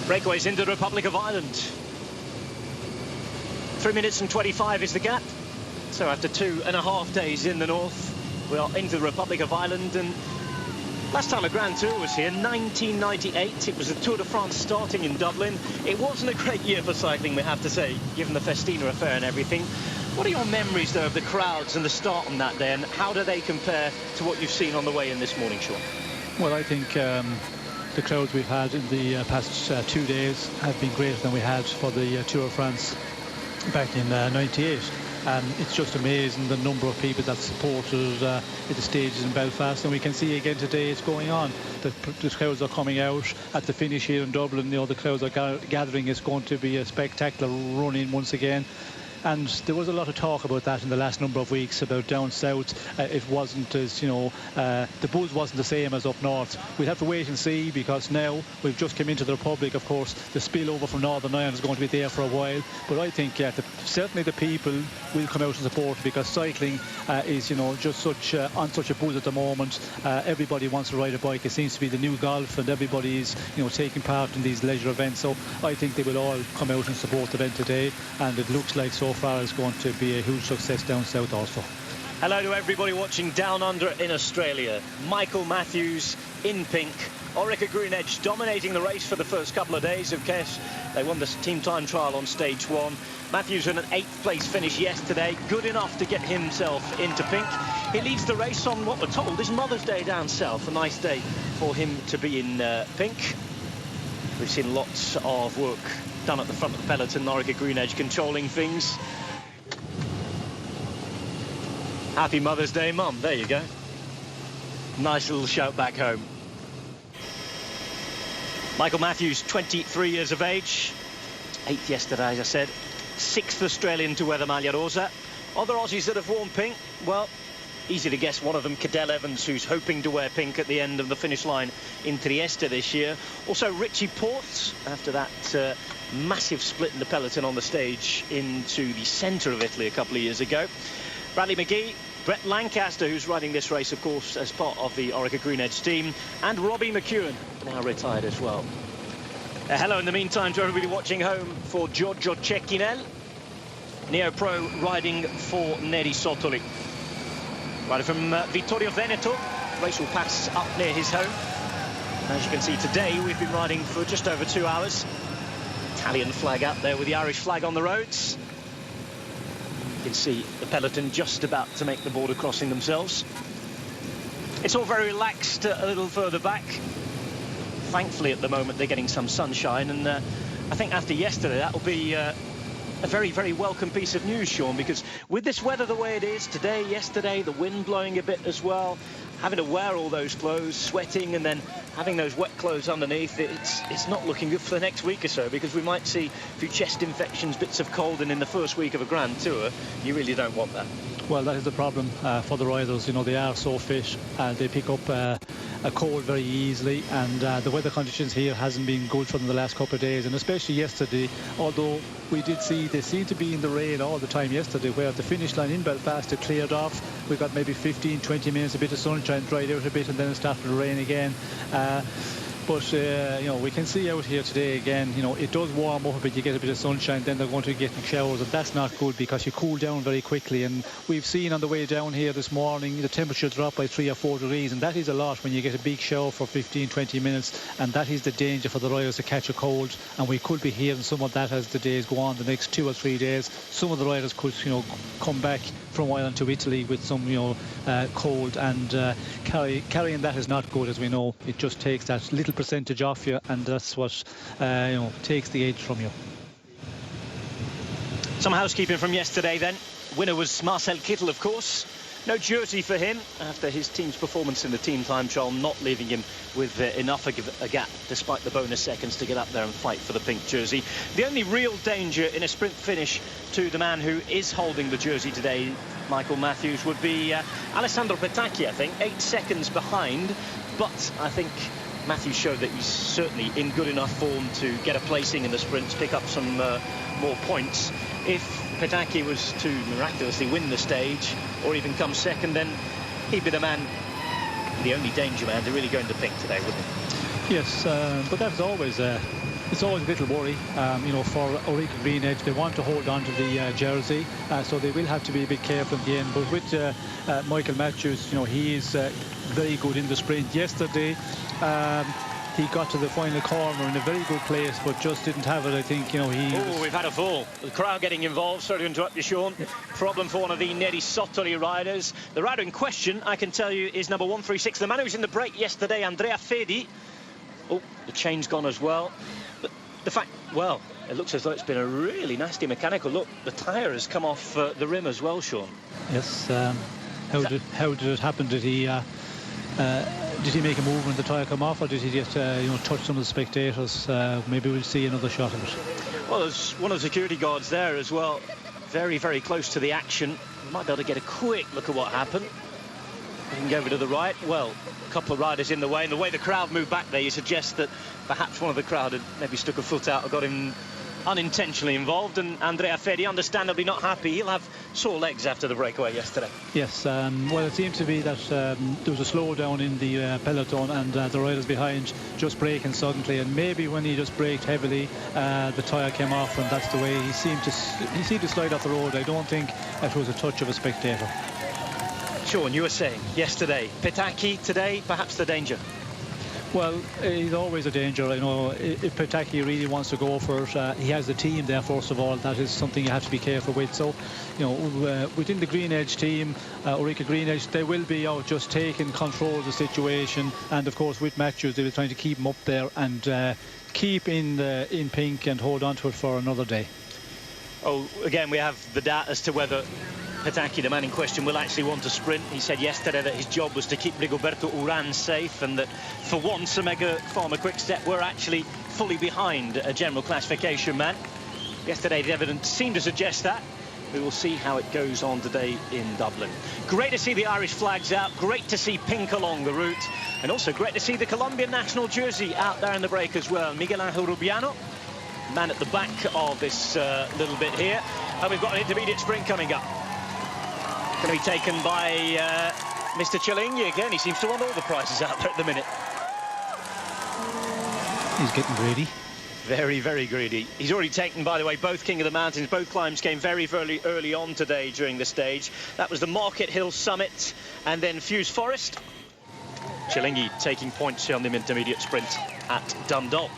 Breakaways into the Republic of Ireland. 3 minutes and 25 is the gap. So after 2.5 days in the north, we are into the Republic of Ireland. And last time a Grand Tour was here, 1998. It was the Tour de France starting in Dublin. It wasn't a great year for cycling, we have to say, given the Festina affair and everything. What are your memories, though, of the crowds and the start on that day, and how do they compare to what you've seen on the way in this morning, Sean? Well, I think the crowds we've had in the past 2 days have been greater than we had for the Tour de France back in '98. And it's just amazing the number of people that supported at the stages in Belfast, and we can see again today it's going on. The crowds are coming out at the finish here in Dublin. You know, the crowds are gathering. It's going to be a spectacular run-in once again. And there was a lot of talk about that in the last number of weeks about down south. It wasn't as, the buzz wasn't the same as up north. We'll have to wait and see, because now we've just come into the Republic. Of course, the spillover from Northern Ireland is going to be there for a while. But I think certainly the people will come out and support, because cycling is, just on such a buzz at the moment. Everybody wants to ride a bike. It seems to be the new golf, and everybody is, taking part in these leisure events. So I think they will all come out and support the event today, and it looks like so far it's going to be a huge success down south also. Hello to everybody watching Down Under in Australia. Michael Matthews in pink, Orica Green Edge dominating the race for the first couple of days. Of course, they won the team time trial on stage 1. Matthews in an 8th place finish yesterday, good enough to get himself into pink. He leads the race on what we're told is Mother's Day down south, a nice day for him to be in pink. We've seen lots of work done at the front of the peloton, Orica Green Edge controlling things. Happy Mother's Day, Mum. There you go. Nice little shout back home. Michael Matthews, 23 years of age. 8th yesterday, as I said. 6th Australian to wear the Maglia Rosa. Other Aussies that have worn pink, well, easy to guess one of them, Cadel Evans, who's hoping to wear pink at the end of the finish line in Trieste this year. Also Richie Porte, after that massive split in the peloton on the stage into the centre of Italy a couple of years ago. Bradley McGee, Brett Lancaster, who's riding this race, of course, as part of the Orica Green Edge team, and Robbie McEwen, now retired as well. Hello in the meantime to everybody watching home for Giorgio Cecchinel, Neo-Pro riding for Neri Sottoli. Rider from Vittorio Veneto. Race will pass up near his home. As you can see today, we've been riding for just over 2 hours. Italian flag out there with the Irish flag on the roads. You can see the peloton just about to make the border crossing themselves. It's all very relaxed a little further back. Thankfully, at the moment, they're getting some sunshine. And I think after yesterday, that will be a very, very welcome piece of news, Sean, because with this weather the way it is today, yesterday, the wind blowing a bit as well, having to wear all those clothes, sweating, and then having those wet clothes underneath, it's not looking good for the next week or so, because we might see a few chest infections, bits of cold, and in the first week of a Grand Tour, you really don't want that. Well, that is the problem for the riders. They are so fit, they pick up a cold very easily, and the weather conditions here hasn't been good for them the last couple of days, and especially yesterday, although we did see they seemed to be in the rain all the time yesterday, where at the finish line in Belfast it cleared off. We got maybe 15-20 minutes, a bit of sunshine, dried out a bit, and then it started to rain again. But we can see out here today again, it does warm up a bit, you get a bit of sunshine, then they're going to get showers, and that's not good because you cool down very quickly. And we've seen on the way down here this morning the temperature drop by 3 or 4 degrees, and that is a lot when you get a big shower for 15-20 minutes, and that is the danger for the riders to catch a cold. And we could be hearing some of that as the days go on, the next 2 or 3 days. Some of the riders could come back from Ireland to Italy with some cold, and carrying that is not good, as we know. It just takes that little percentage off you, and that's what takes the edge from you. Some housekeeping from yesterday then. Winner was Marcel Kittel, of course. No jersey for him after his team's performance in the team time trial, not leaving him with enough a gap, despite the bonus seconds, to get up there and fight for the pink jersey. The only real danger in a sprint finish to the man who is holding the jersey today, Michael Matthews, would be Alessandro Petacchi, I think, 8 seconds behind. But I think Matthews showed that he's certainly in good enough form to get a placing in the sprints, pick up some more points. If Petacchi was to miraculously win the stage, or even come second, then he'd be the man, the only danger man, to really go into pink today, wouldn't he? Yes, but that's always It's always a little worry, for Ulrika Greenedge. They want to hold on to the jersey, so they will have to be a bit careful at the end. But with Michael Matthews, he is very good in the sprint. Yesterday, he got to the final corner in a very good place, but just didn't have it. I think, we've had a fall. The crowd getting involved. Sorry to interrupt you, Sean. Problem for one of the Neri Sottoli riders. The rider in question, I can tell you, is number 136. The man who was in the break yesterday, Andrea Fedi. Oh, the chain's gone as well. But the fact, well, it looks as though it's been a really nasty mechanical. Look, the tyre has come off the rim as well, Sean. Yes. How did it happen? Did he make a move when the tyre come off, or did he just touch some of the spectators? Maybe we'll see another shot of it. Well, there's one of the security guards there as well, very, very close to the action. We might be able to get a quick look at what happened. We can go over to the right. Well, a couple of riders in the way, and the way the crowd moved back there, you suggest that perhaps one of the crowd had maybe stuck a foot out or got him unintentionally involved. And Andrea Fedi, understandably not happy. He'll have sore legs after the breakaway yesterday. Yes, well, it seemed to be that there was a slowdown in the peloton, and the riders behind just braking suddenly, and maybe when he just braked heavily, the tyre came off, and that's the way he seemed to slide off the road. I don't think it was a touch of a spectator. Sean, you were saying yesterday, Petacchi today, perhaps the danger. Well, he's always a danger. If Petacchi really wants to go for it, he has the team there, first of all. That is something you have to be careful with. So, within the Greenedge team, Ulrika Greenedge, they will be out just taking control of the situation. And, of course, with Matthews, they were trying to keep him up there and keep in pink and hold on to it for another day. Oh, again, we have the doubt as to whether Petacchi, the man in question, will actually want to sprint. He said yesterday that his job was to keep Rigoberto Urán safe, and that for once Omega Pharma Quick-Step were actually fully behind a general classification man. Yesterday the evidence seemed to suggest that. We will see how it goes on today in Dublin. Great to see the Irish flags out, great to see pink along the route, and also great to see the Colombian national jersey out there in the break as well. Miguel Angel Rubiano, man at the back of this little bit here, and we've got an intermediate sprint coming up. Going to be taken by Mr. Cialinghi again. He seems to want all the prizes out there at the minute. He's getting greedy. Very, very greedy. He's already taken, by the way, both King of the Mountains. Both climbs came very, very early on today during the stage. That was the Market Hill Summit and then Fuse Forest. Cialinghi taking points here on the intermediate sprint at Dundalk.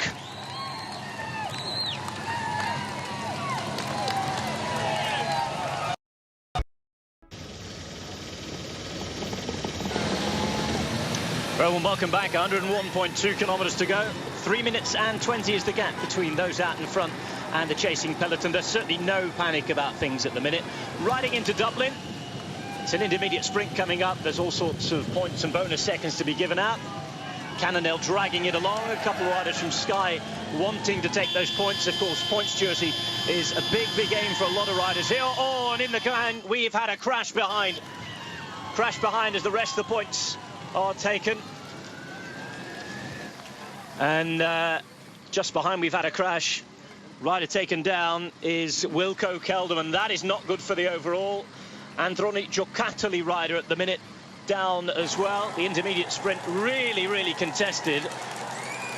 Well, welcome back. 101.2 kilometres to go. 3 minutes and 20 is the gap between those out in front and the chasing peloton. There's certainly no panic about things at the minute. Riding into Dublin, it's an intermediate sprint coming up. There's all sorts of points and bonus seconds to be given out. Cannondale dragging it along. A couple of riders from Sky wanting to take those points. Of course, points jersey is a big, big aim for a lot of riders here. Oh, and in the command, we've had a crash behind. Crash behind as the rest of the points are taken. And just behind, we've had a crash. Rider taken down is Wilco Kelderman. That is not good for the overall. Androni Giocattoli rider at the minute down as well. The intermediate sprint really, really contested,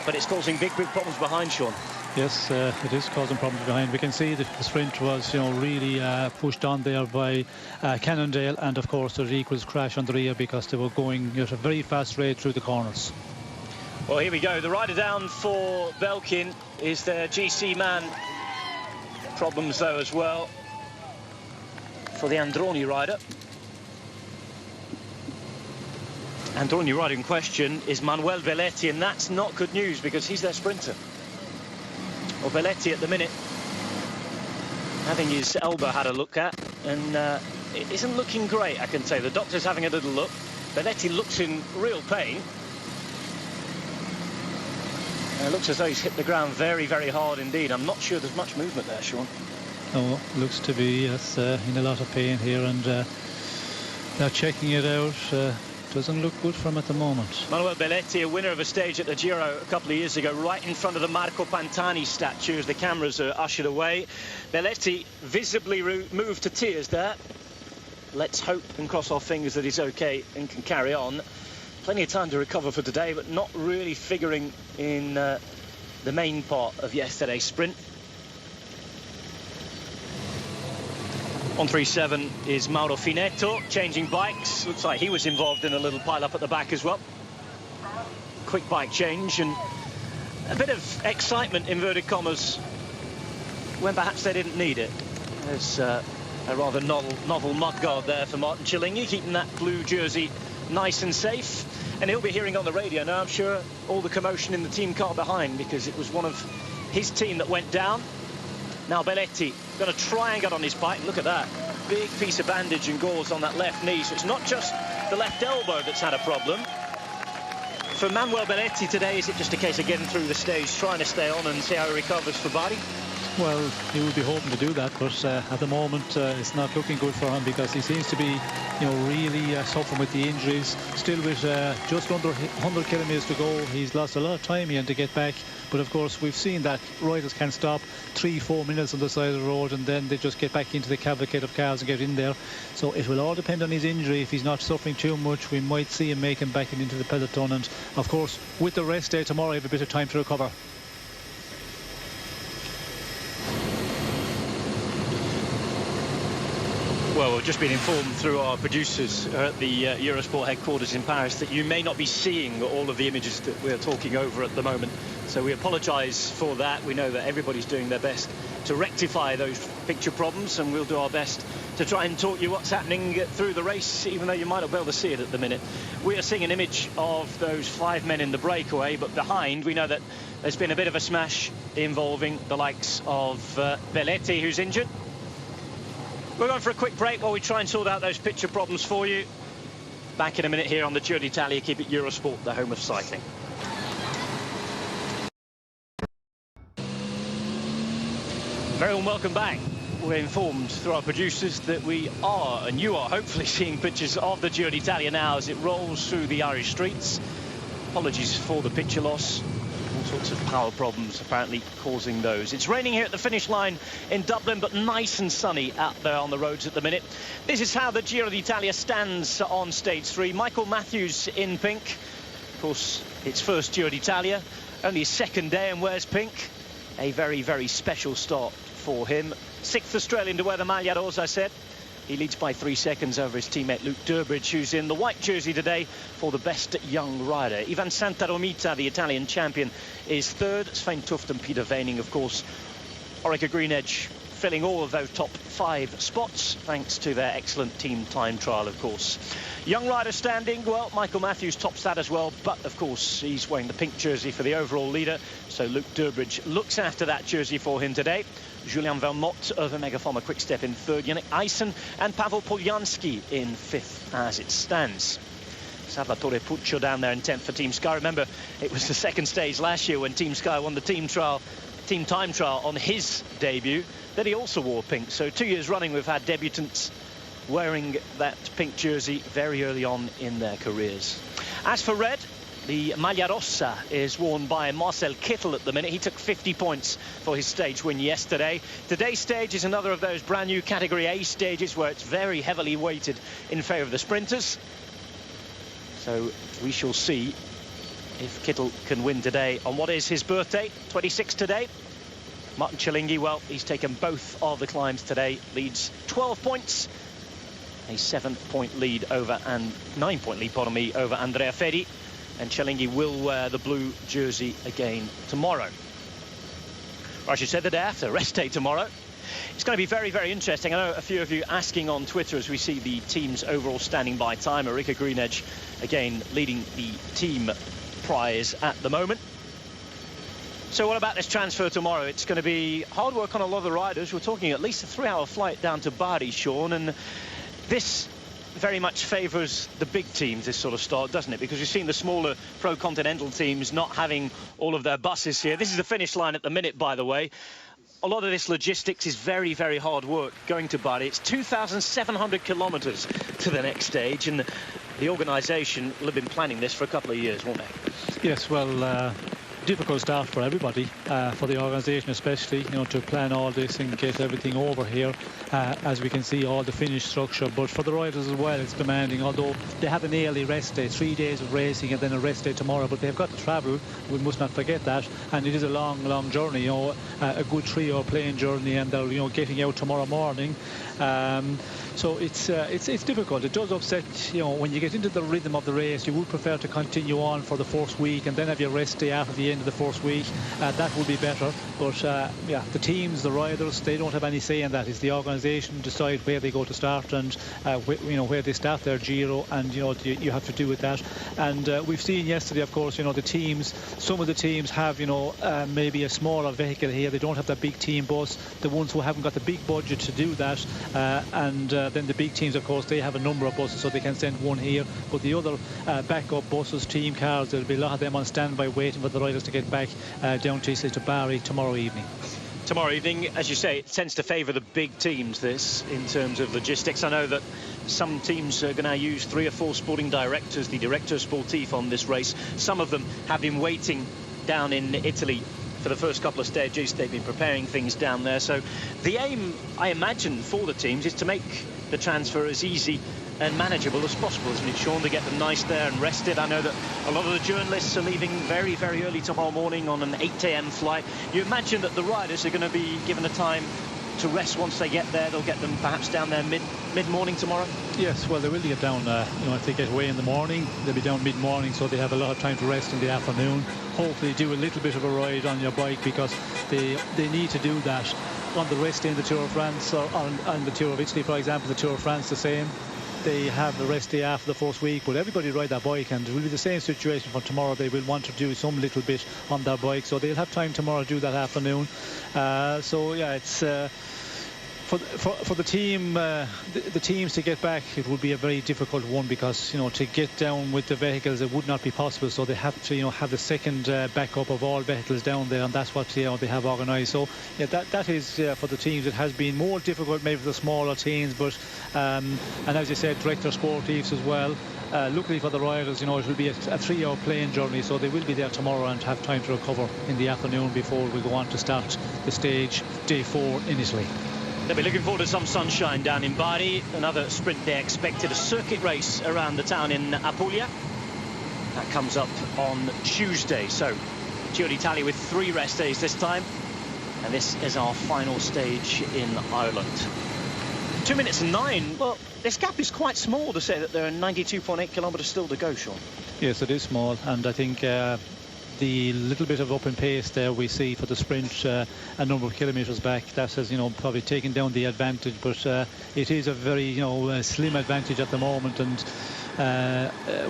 but it's causing big, big problems behind, Sean. Yes, it is causing problems behind. We can see that the sprint was, really pushed on there by Cannondale, and of course there equals crash on the rear because they were going at a very fast rate through the corners. Well, here we go. The rider down for Belkin is their GC man. Problems though as well for the Androni rider. Androni rider in question is Manuel Belletti, and that's not good news because he's their sprinter. Well, Belletti at the minute having his elbow had a look at, and it isn't looking great, I can say. The doctor's having a little look. Belletti looks in real pain. And it looks as though he's hit the ground very, very hard indeed. I'm not sure there's much movement there, Sean. No, looks to be, yes, in a lot of pain here, and they're checking it out. Doesn't look good for him at the moment. Manuel Belletti, a winner of a stage at the Giro a couple of years ago, right in front of the Marco Pantani statue as the cameras are ushered away. Belletti visibly moved to tears there. Let's hope and cross our fingers that he's okay and can carry on. Plenty of time to recover for today, but not really figuring in the main part of yesterday's sprint. 137 is Mauro Finetto, changing bikes. Looks like he was involved in a little pile-up at the back as well. Quick bike change and a bit of excitement, inverted commas, when perhaps they didn't need it. There's a rather novel mudguard there for Martin Cilingi, keeping that blue jersey nice and safe. And he'll be hearing on the radio now, I'm sure, all the commotion in the team car behind, because it was one of his team that went down. Now Belletti going to try and get on his bike. Look at that. Big piece of bandage and gauze on that left knee. So it's not just the left elbow that's had a problem. For Manuel Belletti today, is it just a case of getting through the stage, trying to stay on and see how he recovers for Bari? Well, he would be hoping to do that, but at the moment it's not looking good for him, because he seems to be, really suffering with the injuries. Still with just under 100 kilometres to go, he's lost a lot of time here to get back. But of course, we've seen that riders can stop 3-4 minutes on the side of the road, and then they just get back into the cavalcade of cars and get in there. So it will all depend on his injury. If he's not suffering too much, we might see him make him back into the peloton. And of course, with the rest day tomorrow, he have a bit of time to recover. Well, we've just been informed through our producers at the Eurosport headquarters in Paris that you may not be seeing all of the images that we're talking over at the moment. So we apologise for that. We know that everybody's doing their best to rectify those picture problems, and we'll do our best to try and talk you what's happening through the race, even though you might not be able to see it at the minute. We are seeing an image of those 5 men in the breakaway, but behind we know that there's been a bit of a smash involving the likes of Belletti, who's injured. We're going for a quick break while we try and sort out those picture problems for you. Back in a minute here on the Giro d'Italia. Keep it Eurosport, the home of cycling. Very well, welcome back. We're informed through our producers that we are, and you are, hopefully seeing pictures of the Giro d'Italia now as it rolls through the Irish streets. Apologies for the picture loss. All sorts of power problems apparently causing those. It's raining here at the finish line in Dublin, but nice and sunny out there on the roads at the minute. This is how the Giro d'Italia stands on stage 3. Michael Matthews in pink. Of course, it's first Giro d'Italia, only his second day, and wears pink. A very, very special start for him. 6th Australian to wear the Maglia Rosa, I said. He leads by 3 seconds over his teammate Luke Durbridge, who's in the white jersey today for the best young rider. Ivan Santaromita, the Italian champion, is third. Svein Tuft and Peter Veining, of course. Orica Greenedge filling all of those top 5 spots, thanks to their excellent team time trial, of course. Young rider standing, well, Michael Matthews tops that as well, but of course he's wearing the pink jersey for the overall leader, so Luke Durbridge looks after that jersey for him today. Julian Vermont of Omega Pharma Quick-Step in third, Yannick Eisen and Pavel Polyansky in 5th as it stands. Salvatore Puccio down there in 10th for Team Sky. Remember, it was the second stage last year when Team Sky won the team time trial on his debut that he also wore pink. So 2 years running we've had debutants wearing that pink jersey very early on in their careers. As for red, the Maglia Rossa is worn by Marcel Kittel at the minute. He took 50 points for his stage win yesterday. Today's stage is another of those brand new Category A stages where it's very heavily weighted in favour of the sprinters. So we shall see if Kittel can win today on what is his birthday, 26 today. Martin Cilingi, well, he's taken both of the climbs today, leads 12 points. A 7-point lead over, and 9-point lead, pardon me, over Andrea Ferri. And Cilingi will wear the blue jersey again tomorrow. Or I should say the day after, rest day tomorrow. It's going to be very, very interesting. I know a few of you asking on Twitter as we see the team's overall standing by time. Orica Greenedge, again, leading the team prize at the moment. So what about this transfer tomorrow? It's going to be hard work on a lot of the riders. We're talking at least a 3-hour flight down to Bari, Sean, and this very much favours the big teams, this sort of start, doesn't it? Because we've seen the smaller pro-continental teams not having all of their buses here. This is the finish line at the minute, by the way. A lot of this logistics is very, very hard work going to Bari. It's 2,700 kilometres to the next stage, and the organisation will have been planning this for a couple of years, won't they? Yes, well, difficult start for everybody, for the organisation especially, to plan all this and get everything over here. As we can see, all the finish structure, but for the riders as well, it's demanding. Although they have an early rest day, 3 days of racing and then a rest day tomorrow, but they've got to travel. We must not forget that, and it is a long journey. A good 3-hour plane journey, and they're getting out tomorrow morning. So it's difficult. It does upset, when you get into the rhythm of the race. You would prefer to continue on for the first week and then have your rest day after the end of the first week. That would be better. But the teams, the riders, they don't have any say in that. It's the organisation decide where they go to start and where they start their Giro, and you have to do with that. And we've seen yesterday, of course, the teams. Some of the teams have maybe a smaller vehicle here. They don't have that big team bus. The ones who haven't got the big budget to do that, and then the big teams, of course, they have a number of buses, so they can send one here. But the other backup buses, team cars, there'll be a lot of them on standby waiting for the riders to get back down to Bari tomorrow evening. Tomorrow evening, as you say, it tends to favour the big teams, this, in terms of logistics. I know that some teams are going to use 3 or 4 sporting directors, the director sportif on this race. Some of them have been waiting down in Italy for the first couple of stages. They've been preparing things down there. So the aim, I imagine, for the teams is to make the transfer as easy and manageable as possible, isn't it, Sean? To get them nice there and rested. I know that a lot of the journalists are leaving very early tomorrow morning on an 8 a.m. flight. You imagine that the riders are going to be given a time to rest once they get there. They'll get them perhaps down there mid-morning tomorrow? Yes, well, they will get down, if they get away in the morning, they'll be down mid-morning, so they have a lot of time to rest in the afternoon. Hopefully do a little bit of a ride on your bike, because they need to do that on the rest day in the Tour of France, or on the Tour of Italy, for example. The Tour of France the same. They have the rest day after the first week, but everybody ride their bike, and it will be the same situation for tomorrow. They will want to do some little bit on their bike, so they'll have time tomorrow to do that afternoon. So yeah, it's for the team, the teams to get back, it would be a very difficult one, because to get down with the vehicles, it would not be possible. So they have to have the second backup of all vehicles down there, and that's what they have organised. So yeah, that is for the teams. It has been more difficult maybe for the smaller teams, but and as you said, director sportifs as well. Luckily for the riders, it will be a 3-hour plane journey, so they will be there tomorrow and have time to recover in the afternoon before we go on to start the stage day 4 in Italy. They'll be looking forward to some sunshine down in Bari. Another sprint day expected, a circuit race around the town in Apulia. That comes up on Tuesday. So Giro d'Italia with 3 rest days this time, and this is our final stage in Ireland. 2 minutes and 9. Well, this gap is quite small to say that there are 92.8 kilometres still to go, Sean. Yes, it is small, and I think the little bit of up in pace there we see for the sprint a number of kilometres back, that has probably taken down the advantage, but it is a very slim advantage at the moment. And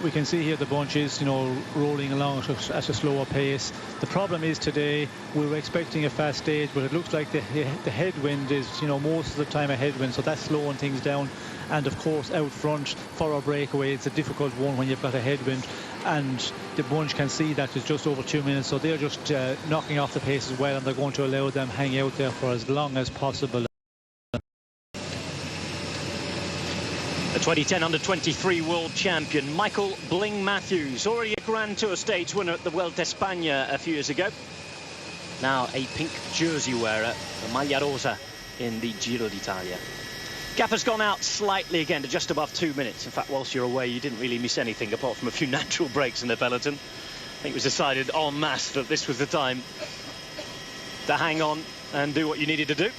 we can see here the bunch is rolling along at a slower pace. The problem is today we were expecting a fast stage, but it looks like the headwind is most of the time a headwind, so that's slowing things down. And of course out front for our breakaway, it's a difficult one when you've got a headwind, and the bunch can see that it's just over 2 minutes, so they're just knocking off the pace as well, and they're going to allow them hang out there for as long as possible. The 2010 under-23 world champion Michael Bling Matthews, already a Grand Tour stage winner at the Vuelta a España a few years ago. Now a pink jersey wearer, the Maglia Rosa in the Giro d'Italia. Gap has gone out slightly again to just above 2 minutes. In fact, whilst you're away, you didn't really miss anything apart from a few natural breaks in the Peloton. I think it was decided en masse that this was the time to hang on and do what you needed to do.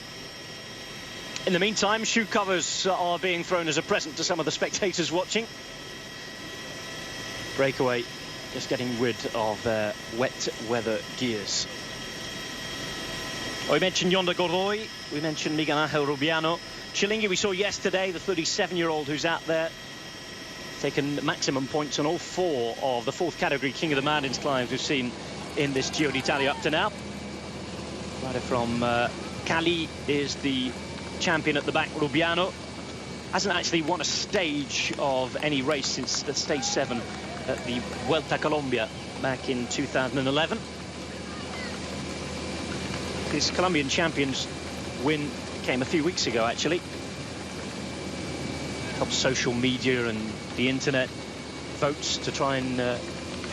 In the meantime, shoe covers are being thrown as a present to some of the spectators watching. Breakaway just getting rid of their wet weather gears. We mentioned Yonder Godoy, we mentioned Miguel Angel Rubiano. Chillingi we saw yesterday, the 37-year-old who's out there, taken maximum points on all 4 of the 4th category King of the Mountains climbs we've seen in this Giro d'Italia up to now. Rider from Cali is the champion at the back. Rubiano hasn't actually won a stage of any race since the stage 7 at the Vuelta a Colombia back in 2011. His Colombian champions win came a few weeks ago, actually. Top social media and the internet votes to try and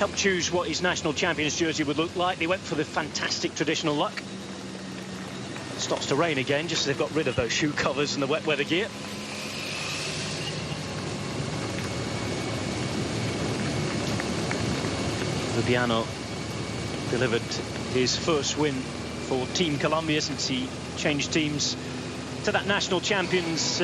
helped choose what his national champions jersey would look like. They went for the fantastic traditional look. It starts to rain again, just as they've got rid of those shoe covers and the wet weather gear. Rubiano delivered his first win for Team Colombia since he changed teams to that national champions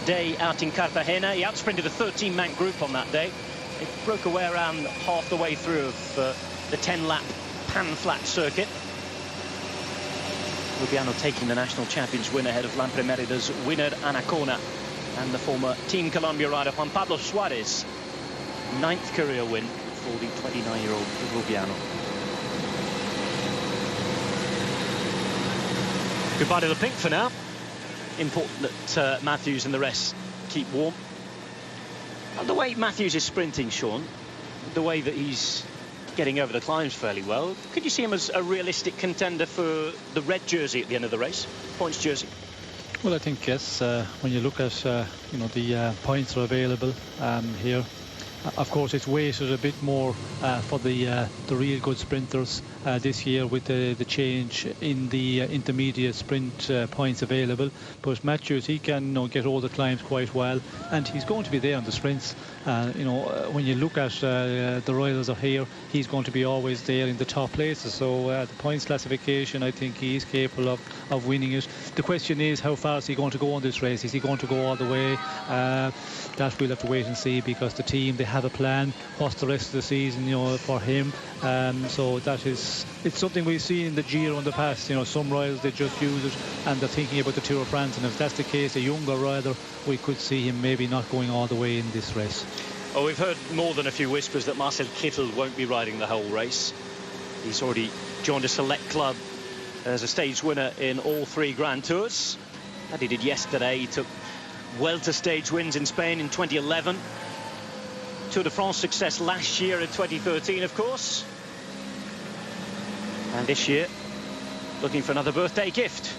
day out in Cartagena. He outsprinted a 13-man group on that day. It broke away around half the way through of the 10-lap pan-flat circuit. Rubiano taking the national champions win ahead of Lampre-Merida's winner Anacona and the former Team Colombia rider Juan Pablo Suarez. 9th career win for the 29-year-old Rubiano. Goodbye to the pink for now. Important that Matthews and the rest keep warm. And the way Matthews is sprinting, Sean, the way that he's getting over the climbs fairly well, could you see him as a realistic contender for the red jersey at the end of the race, points jersey? Well, I think yes. When you look at the points are available here. Of course, it's weighted a bit more for the real good sprinters this year with the change in the intermediate sprint points available. But Matthews, he can get all the climbs quite well, and he's going to be there on the sprints. When you look at the riders are here, he's going to be always there in the top places. So the points classification, I think he is capable of winning it. The question is, how far is he going to go on this race? Is he going to go all the way? That we'll have to wait and see, because the team, they have a plan. What's the rest of the season, for him? So it's something we've seen in the Giro in the past. Some riders, they just use it and they're thinking about the Tour de France, and if that's the case, a younger rider, we could see him maybe not going all the way in this race. Oh, we've heard more than a few whispers that Marcel Kittel won't be riding the whole race. He's already joined a select club as a stage winner in all 3 Grand Tours. That he did yesterday. He took welter stage wins in Spain in 2011. Tour de France success last year in 2013, of course. And this year, looking for another birthday gift.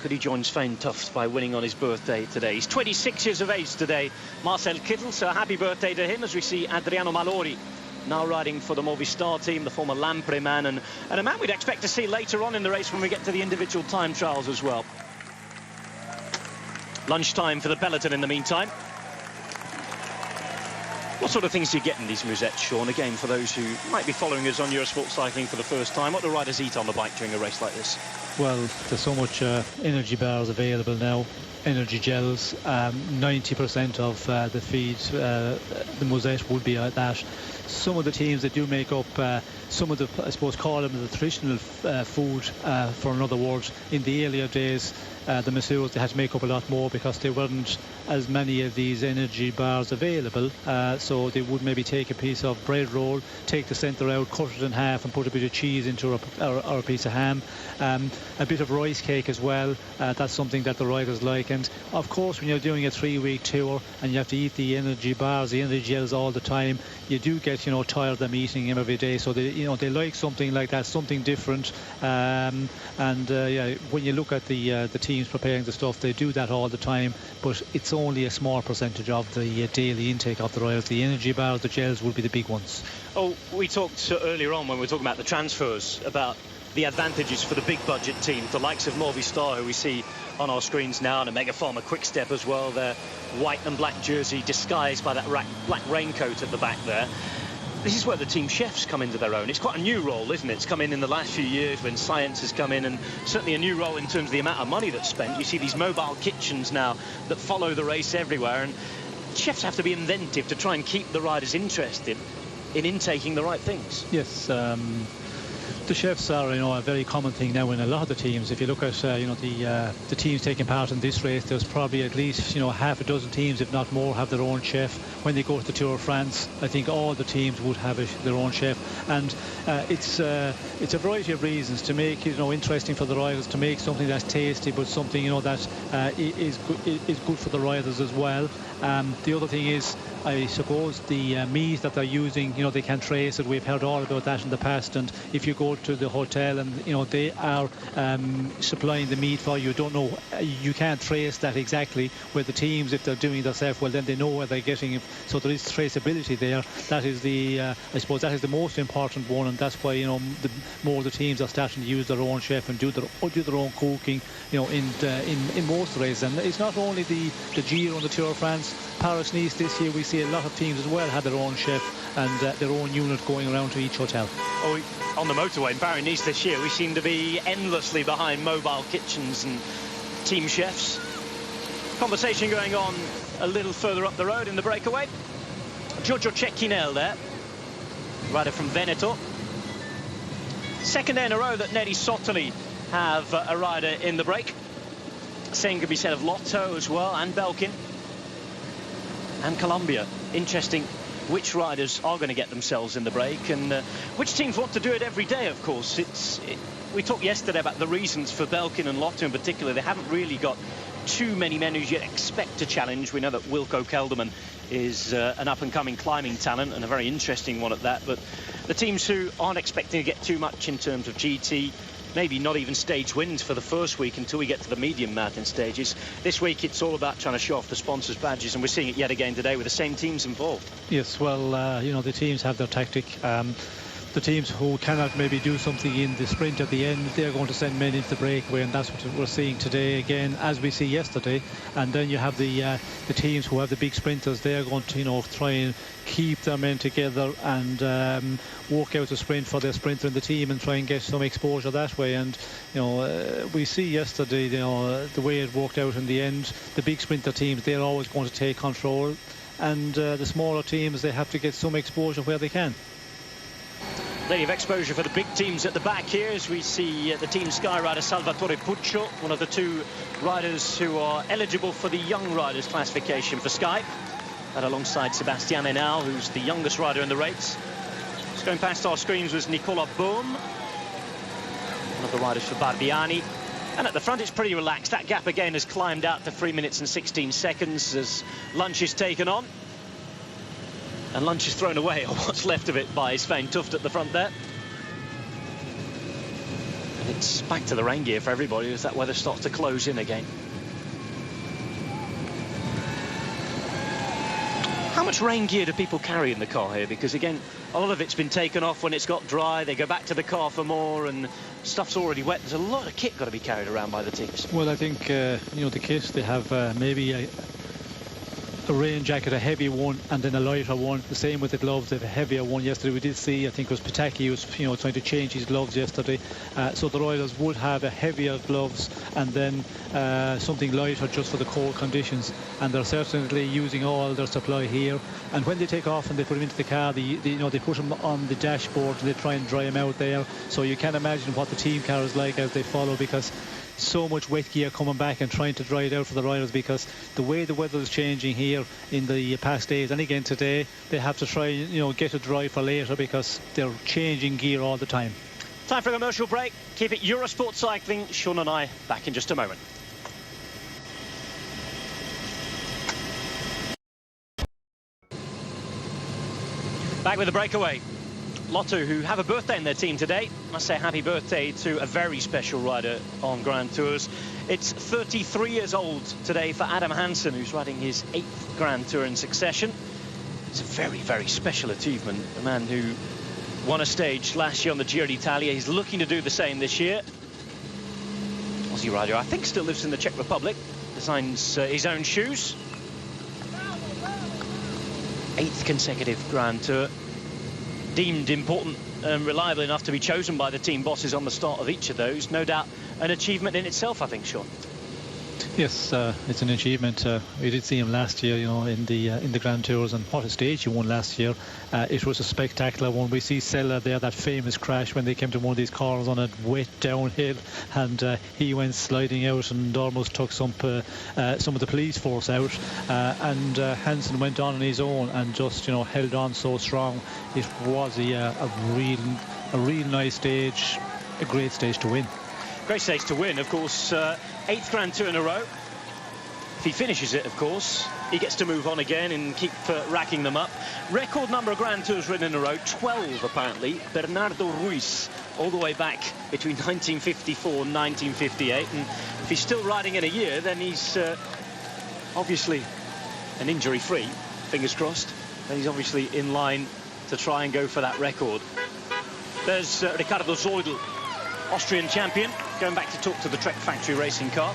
Could he join Svein Tufts by winning on his birthday today? He's 26 years of age today, Marcel Kittel, so happy birthday to him, as we see Adriano Malori now riding for the Movistar team, the former Lampre man, and a man we'd expect to see later on in the race when we get to the individual time trials as well. Lunchtime for the Peloton in the meantime. What sort of things do you get in these musettes, Sean? Again, for those who might be following us on Eurosport Cycling for the first time, what do riders eat on the bike during a race like this? Well, there's so much energy bars available now, energy gels. 90% of the feed, the musette would be at that. Some of the teams that do make up some of the, I suppose, call them the traditional food, for another word. In the earlier days, the masseurs, they had to make up a lot more because there weren't as many of these energy bars available. So they would maybe take a piece of bread roll, take the centre out, cut it in half and put a bit of cheese into or a piece of ham. A bit of rice cake as well. That's something that the riders like. And of course, when you're doing a 3-week tour and you have to eat the energy bars, the energy gels all the time, you do get tired of them eating them every day. So they they like something like that, something different. Yeah, when you look at the teams preparing the stuff, they do that all the time, but it's only a small percentage of the daily intake of the riders. The energy bars, the gels will be the big ones. Oh, we talked earlier on when we were talking about the transfers about the advantages for the big budget teams, the likes of Movistar, who we see on our screens now, and a Mega Pharma Quick Step as well, their white and black jersey disguised by that black raincoat at the back there. This is where the team chefs come into their own. It's quite a new role, isn't it? It's come in the last few years when science has come in, and certainly a new role in terms of the amount of money that's spent. You see these mobile kitchens now that follow the race everywhere, and chefs have to be inventive to try and keep the riders interested in intaking the right things. Yes, the chefs are, a very common thing now in a lot of the teams. If you look at, the teams taking part in this race, there's probably at least, half a dozen teams, if not more, have their own chef. When they go to the Tour de France, I think all the teams would have their own chef. And it's a variety of reasons to make, interesting for the riders, to make something that's tasty, but something, that is good for the riders as well. The other thing is, I suppose the meat that they're using, you know, they can trace it. We've heard all about that in the past, and if you go to the hotel and, you know, they are supplying the meat for you, don't know, you can't trace that exactly. Where the teams, if they're doing it themselves, well, then they know where they're getting it, so there is traceability there. That is the I suppose that is the most important one, and that's why, you know, the more the teams are starting to use their own chef and do their own cooking, you know, in most races. And it's not only the Giro and the Tour of France, Paris-Nice this year, we see a lot of teams as well have their own chef and their own unit going around to each hotel. Oh, on the motorway in Paris-Nice this year, we seem to be endlessly behind mobile kitchens and team chefs. Conversation going on a little further up the road in the breakaway. Giorgio Cecchinel there, rider from Veneto. Second day in a row that Neri Sottoli have a rider in the break. Same could be said of Lotto as well, and Belkin and Colombia. Interesting which riders are going to get themselves in the break, and which teams want to do it every day, of course. We talked yesterday about the reasons for Belkin and Lotto in particular. They haven't really got too many men who yet expect to challenge. We know that Wilco Kelderman is an up-and-coming climbing talent, and a very interesting one at that. But the teams who aren't expecting to get too much in terms of GT, maybe not even stage wins for the first week until we get to the medium marathon stages. This week it's all about trying to show off the sponsors' badges, and we're seeing it yet again today with the same teams involved. Yes, well, you know, the teams have their tactic. The teams who cannot maybe do something in the sprint at the end, they're going to send men into the breakaway, and that's what we're seeing today again, as we see yesterday. And then you have the teams who have the big sprinters. They're going to, you know, try and keep their men together and work out a sprint for their sprinter in the team and try and get some exposure that way. And, you know, we see yesterday, you know, the way it worked out in the end. The big sprinter teams, they're always going to take control, and the smaller teams, they have to get some exposure where they can. Plenty of exposure for the big teams at the back here, as we see the Team Sky rider Salvatore Puccio, one of the two riders who are eligible for the young riders classification for Sky, and alongside Sebastian Henao, who's the youngest rider in the race. Just going past our screens was Nicola Bohm, one of the riders for Barbiani. And at the front it's pretty relaxed. That gap again has climbed out to 3 minutes and 16 seconds as lunch is taken on. And lunch is thrown away, or what's left of it, by Svein Tuft at the front there. And it's back to the rain gear for everybody as that weather starts to close in again. How much rain gear do people carry in the car here? Because again, a lot of it's been taken off when it's got dry. They go back to the car for more, and stuff's already wet. There's a lot of kit got to be carried around by the teams. Well, I think, you know, the kit, they have maybe a rain jacket, a heavy one, and then a lighter one. The same with the gloves, they have a heavier one. Yesterday we did see, I think it was Pataki was, you know, trying to change his gloves yesterday, so the riders would have a heavier gloves and then something lighter just for the cold conditions, and they're certainly using all their supply here. And when they take off and they put them into the car, you know, they put them on the dashboard and they try and dry them out there, so you can imagine what the team car is like as they follow, because so much wet gear coming back and trying to dry it out for the riders, because the way the weather is changing here in the past days, and again today, they have to try, you know, get it dry for later because they're changing gear all the time. Time for a commercial break. Keep it Eurosport Cycling. Sean and I back in just a moment. Back with the breakaway. Lotto, who have a birthday in their team today. I must say happy birthday to a very special rider on Grand Tours. It's 33 years old today for Adam Hansen, who's riding his 8th Grand Tour in succession. It's a very, very special achievement. A man who won a stage last year on the Giro d'Italia. He's looking to do the same this year. Aussie rider, I think, still lives in the Czech Republic. Designs his own shoes. 8th consecutive Grand Tour. Deemed important and reliable enough to be chosen by the team bosses on the start of each of those. No doubt an achievement in itself, I think, Sean. Yes, it's an achievement. We did see him last year, you know, in the Grand Tours, and what a stage he won last year. It was a spectacular one. We see Sella there, that famous crash when they came to one of these corners on a wet downhill, and he went sliding out and almost took some of the police force out. And Hansen went on his own and just, you know, held on so strong. It was a real nice stage, a great stage to win. Great stage to win, of course. 8th Grand Tour in a row. If he finishes it, of course, he gets to move on again and keep racking them up. Record number of Grand Tours ridden in a row, 12 apparently. Bernardo Ruiz, all the way back between 1954 and 1958. And if he's still riding in a year, then he's obviously an injury-free, fingers crossed. Then he's obviously in line to try and go for that record. There's Ricardo Zoidl, Austrian champion, going back to talk to the Trek Factory racing car.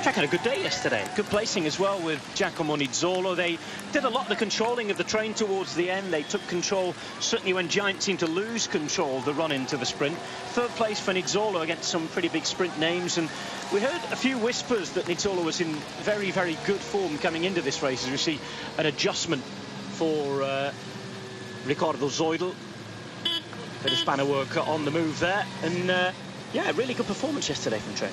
Trek had a good day yesterday. Good placing as well with Giacomo Nizzolo. They did a lot of the controlling of the train towards the end. They took control, certainly when Giant seemed to lose control of the run into the sprint. Third place for Nizzolo against some pretty big sprint names. And we heard a few whispers that Nizzolo was in very, very good form coming into this race, as we see an adjustment for Ricardo Zoidl. Bit of spanner work on the move there. And yeah, really good performance yesterday from Trek.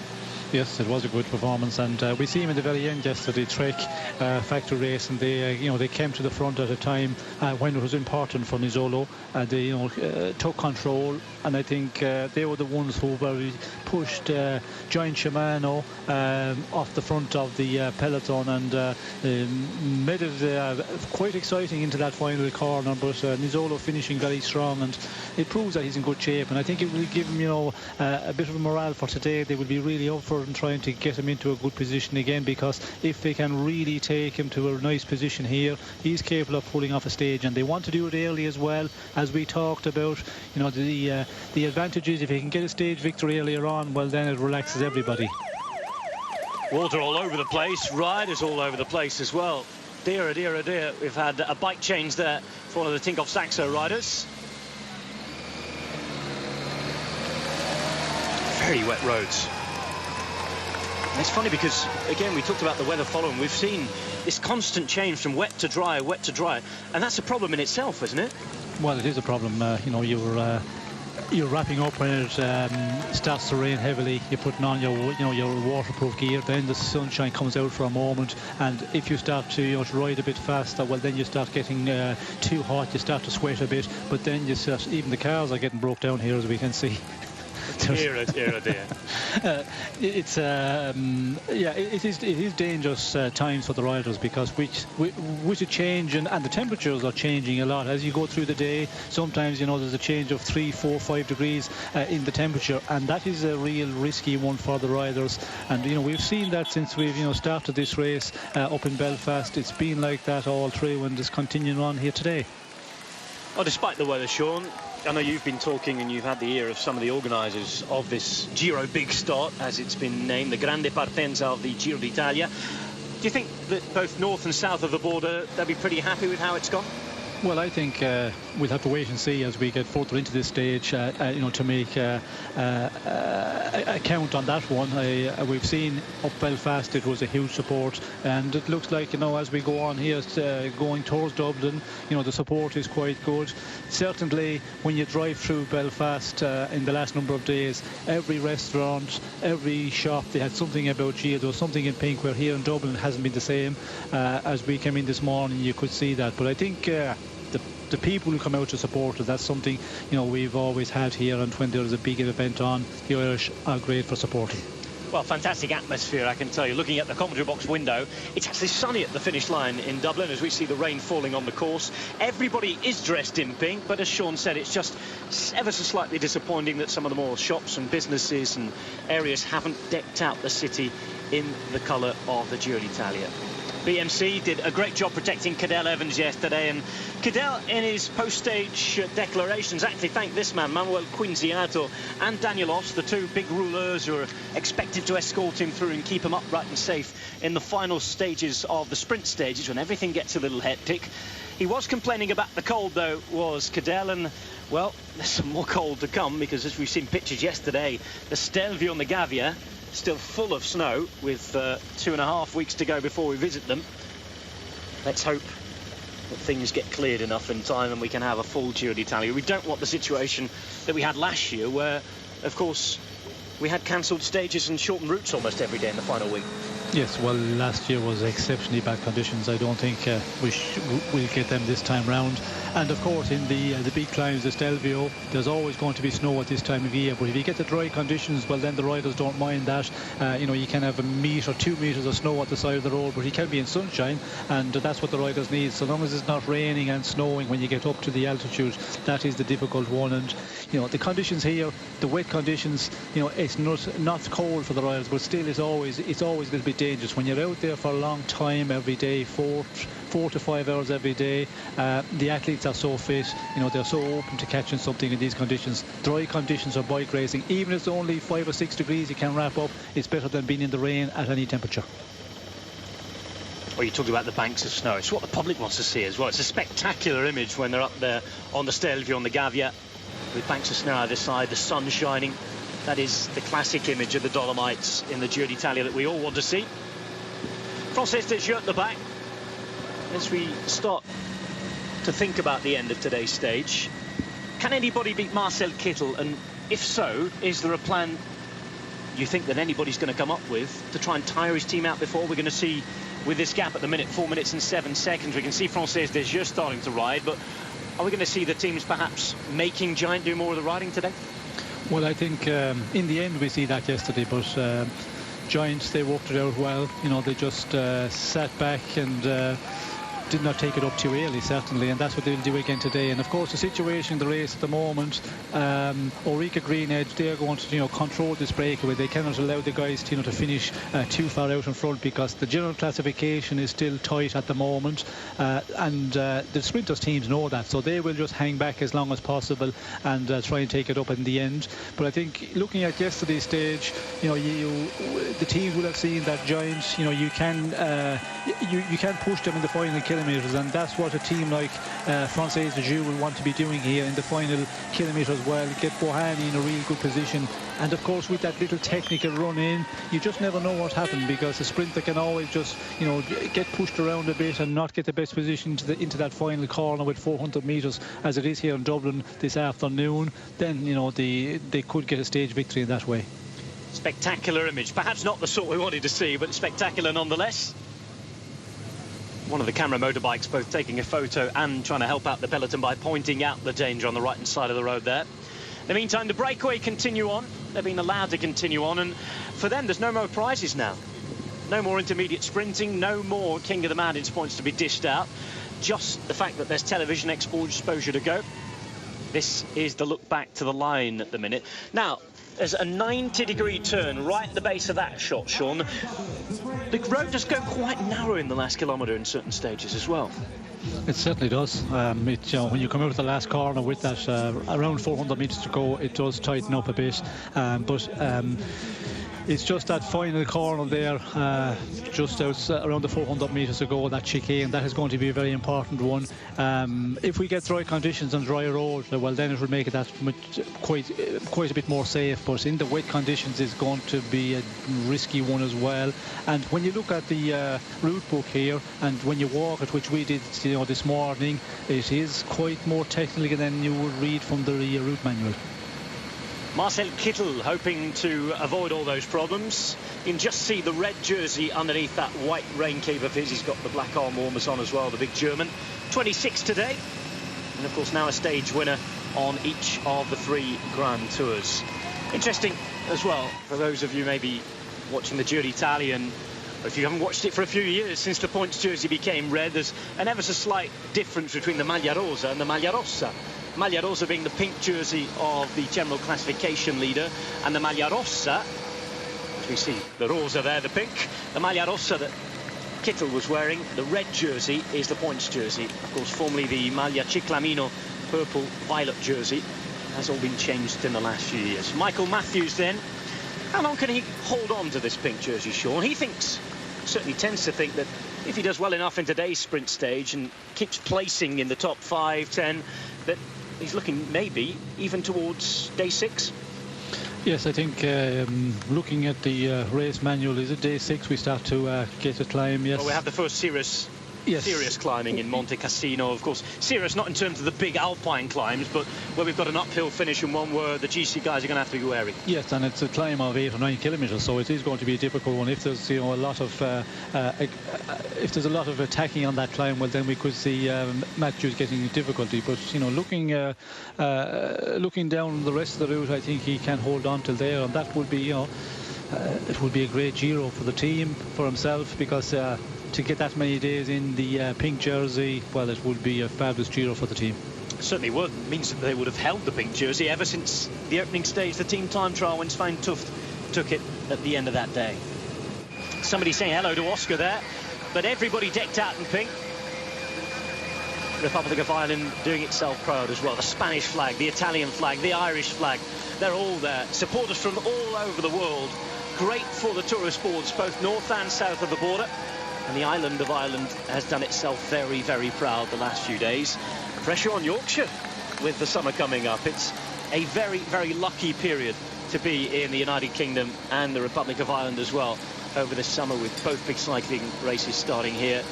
Yes, it was a good performance, and we see him in the very end yesterday, Trek factory race, and they, they came to the front at a time when it was important for Nizzolo. They, took control, and I think they were the ones who very pushed Giant Shimano off the front of the peloton, and made it quite exciting into that final corner. But Nizzolo finishing very strong, and it proves that he's in good shape, and I think it will give him, a bit of a morale for today. They will be really up for and trying to get him into a good position again, because if they can really take him to a nice position here, he's capable of pulling off a stage, and they want to do it early as well, as we talked about. The advantage is if he can get a stage victory earlier on, well, then it relaxes everybody. Water all over the place, riders all over the place as well. Dear, oh dear, oh dear. We've had a bike change there for one of the Tinkoff Saxo riders. Very wet roads. It's funny because, again, we talked about the weather following. We've seen this constant change from wet to dry, and that's a problem in itself, isn't it? Well, it is a problem. You're wrapping up when it starts to rain heavily. You're putting on your waterproof gear. Then the sunshine comes out for a moment, and if you start to ride a bit faster, well, then you start getting too hot. You start to sweat a bit, but then you start, even the cars are getting broke down here, as we can see. Dear. It's it is dangerous times for the riders, because with a change, and the temperatures are changing a lot as you go through the day. Sometimes there's a change of 3, 4, 5 degrees in the temperature, and that is a real risky one for the riders. And we've seen that since we've started this race up in Belfast. It's been like that all through, and it's continuing on here today. Oh, despite the weather, Sean, I know you've been talking and you've had the ear of some of the organisers of this Giro Big Start, as it's been named, the Grande Partenza of the Giro d'Italia. Do you think that both north and south of the border, they'll be pretty happy with how it's gone? Well, I think we'll have to wait and see as we get further into this stage, to make a count on that one. We've seen up Belfast, it was a huge support, and it looks like, as we go on here, going towards Dublin, the support is quite good. Certainly, when you drive through Belfast in the last number of days, every restaurant, every shop, they had something about Giro. There was something in pink, where here in Dublin it hasn't been the same. As we came in this morning, you could see that. But I think the people who come out to support us, that's something we've always had here, and when there's a big event on, the Irish are great for supporting. Well, fantastic atmosphere, I can tell you. Looking at the commentary box window, it's actually sunny at the finish line in Dublin as we see the rain falling on the course. Everybody is dressed in pink, but as Sean said, it's just ever so slightly disappointing that some of the more shops and businesses and areas haven't decked out the city in the colour of the Giro d'Italia. BMC did a great job protecting Cadel Evans yesterday, and Cadel in his post-stage declarations actually thanked this man, Manuel Quinziato, and Daniel Oss, the two big rouleurs who are expected to escort him through and keep him upright and safe in the final stages of the sprint stages, when everything gets a little hectic. He was complaining about the cold, though, was Cadel, and well, there's some more cold to come, because as we've seen pictures yesterday, the Stelvio and the Gavia still full of snow, with 2.5 weeks to go before we visit them. Let's hope that things get cleared enough in time and we can have a full Giro d'Italia. We don't want the situation that we had last year, where, of course, we had cancelled stages and shortened routes almost every day in the final week. Yes, well, last year was exceptionally bad conditions. I don't think we'll get them this time round. And of course, in the big climbs, the Stelvio, there's always going to be snow at this time of year. But if you get the dry conditions, well, then the riders don't mind that. You can have 1 metre or 2 metres of snow at the side of the road, but you can be in sunshine, and that's what the riders need. So long as it's not raining and snowing when you get up to the altitude, that is the difficult one. And the conditions here, the wet conditions, it's not cold for the riders, but still it's always a little bit dangerous when you're out there for a long time every day, 4 to 5 hours every day. The athletes are so fit, they're so open to catching something in these conditions. Dry conditions or bike racing, even if it's only 5 or 6 degrees you can wrap up, it's better than being in the rain at any temperature. Well, you talked about the banks of snow. It's what the public wants to see as well. It's a spectacular image when they're up there on the Stelvio, on the Gavia, with banks of snow either side, the sun shining. That is the classic image of the Dolomites in the Giro d'Italia that we all want to see. Frances Desjeux at the back. As we start to think about the end of today's stage, can anybody beat Marcel Kittel? And if so, is there a plan you think that anybody's going to come up with to try and tire his team out before? We're going to see, with this gap at the minute, 4 minutes and 7 seconds, we can see Frances Desjeux starting to ride, but are we going to see the teams perhaps making Giant do more of the riding today? Well, I think in the end we see that yesterday, but Giants, they worked it out well. They just sat back and did not take it up too early, certainly, and that's what they'll do again today. And of course, the situation in the race at the moment, Ulrika Green Edge, they are going to control this breakaway. They cannot allow the guys to finish too far out in front, because the general classification is still tight at the moment, and the sprinters teams know that, so they will just hang back as long as possible and try and take it up in the end. But I think looking at yesterday's stage, the teams will have seen that Giants, you can push them in the final kilometres, and that's what a team like Frances Desjeux will want to be doing here in the final kilometre as well. Get Bohani in a real good position, and of course with that little technical run in, you just never know what happened, because the sprinter can always just get pushed around a bit and not get the best position into that final corner with 400 metres as it is here in Dublin this afternoon. Then they could get a stage victory in that way. Spectacular image, perhaps not the sort we wanted to see, but spectacular nonetheless. One of the camera motorbikes both taking a photo and trying to help out the peloton by pointing out the danger on the right hand side of the road there. In the meantime, the breakaway continue on. They've been allowed to continue on, and for them there's no more prizes now. No more intermediate sprinting, no more King of the Mountains points to be dished out. Just the fact that there's television exposure to go. This is the look back to the line at the minute. Now, there's a 90-degree turn right at the base of that shot, Sean. The road does go quite narrow in the last kilometre in certain stages as well. It certainly does. When you come out of the last corner with that around 400 metres to go, it does tighten up a bit. But it's just that final corner there, just around the 400 metres to go, that chicane, that is going to be a very important one. If we get dry conditions and dry road, well, then it will make it that much, quite a bit more safe. But in the wet conditions, it's going to be a risky one as well. And when you look at the route book here, and when you walk it, which we did this morning, it is quite more technical than you would read from the route manual. Marcel Kittel hoping to avoid all those problems. You can just see the red jersey underneath that white rain cape of his. He's got the black arm warmers on as well, the big German. 26 today, and of course now a stage winner on each of the 3 Grand Tours. Interesting as well, for those of you maybe watching the Giro d'Italia, or if you haven't watched it for a few years since the points jersey became red, there's an ever so slight difference between the Maglia Rosa and the Maglia Rossa. Maglia Rosa being the pink jersey of the general classification leader, and the Maglia Rossa, as we see the Rosa there, the pink, the Maglia Rossa that Kittel was wearing, the red jersey, is the points jersey. Of course, formerly the Maglia Ciclamino purple-violet jersey. Has all been changed in the last few years. Michael Matthews then, how long can he hold on to this pink jersey, Sean? He certainly tends to think that if he does well enough in today's sprint stage and keeps placing in the top 5, 10, that he's looking maybe even towards day 6. Yes, I think looking at the race manual, is it day 6 we start to get a climb? Yes. Well, we have the first serious Yes. Serious climbing in Monte Cassino, of course. Serious not in terms of the big alpine climbs, but where we've got an uphill finish and one where the GC guys are going to have to be wary. Yes, and it's a climb of 8 or 9 kilometres, so it is going to be a difficult one. If there's a lot of attacking on that climb, well, then we could see Matthews getting difficulty. But looking down the rest of the route, I think he can hold on till there, and that would be it would be a great Giro for the team, for himself, because to get that many days in the pink jersey, well, it would be a fabulous Giro for the team. It certainly would. It means that they would have held the pink jersey ever since the opening stage, the team time trial, when Svein Tuft took it at the end of that day. Somebody saying hello to Oscar there, but everybody decked out in pink. Republic of Ireland doing itself proud as well. The Spanish flag, the Italian flag, the Irish flag, they're all there. Supporters from all over the world. Great for the tourist sports, both north and south of the border. And the island of Ireland has done itself very, very proud the last few days. Pressure on Yorkshire with the summer coming up. It's a very, very lucky period to be in the United Kingdom and the Republic of Ireland as well over this summer, with both big cycling races starting here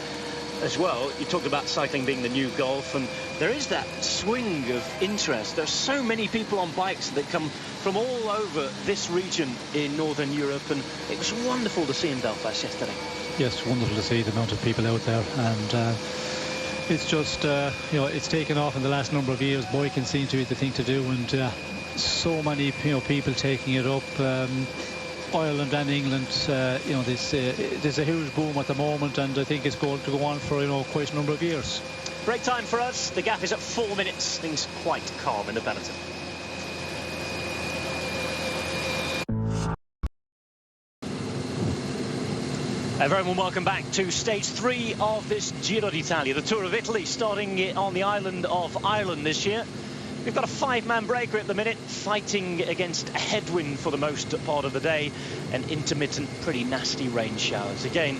as well. You talked about cycling being the new golf, and there is that swing of interest. There's so many people on bikes that come from all over this region in Northern Europe, and it was wonderful to see in Belfast yesterday. Yes, wonderful to see the amount of people out there, and it's just it's taken off in the last number of years. Biking seems to be the thing to do, and so many people taking it up. Ireland and England, there's a huge boom at the moment, and I think it's going to go on for quite a number of years. Break time for us. The gap is at 4 minutes. Things quite calm in the peloton. A very warm welcome back to stage 3 of this Giro d'Italia, the Tour of Italy, starting on the island of Ireland this year. We've got a 5-man breaker at the minute, fighting against a headwind for the most part of the day, and intermittent, pretty nasty rain showers. Again,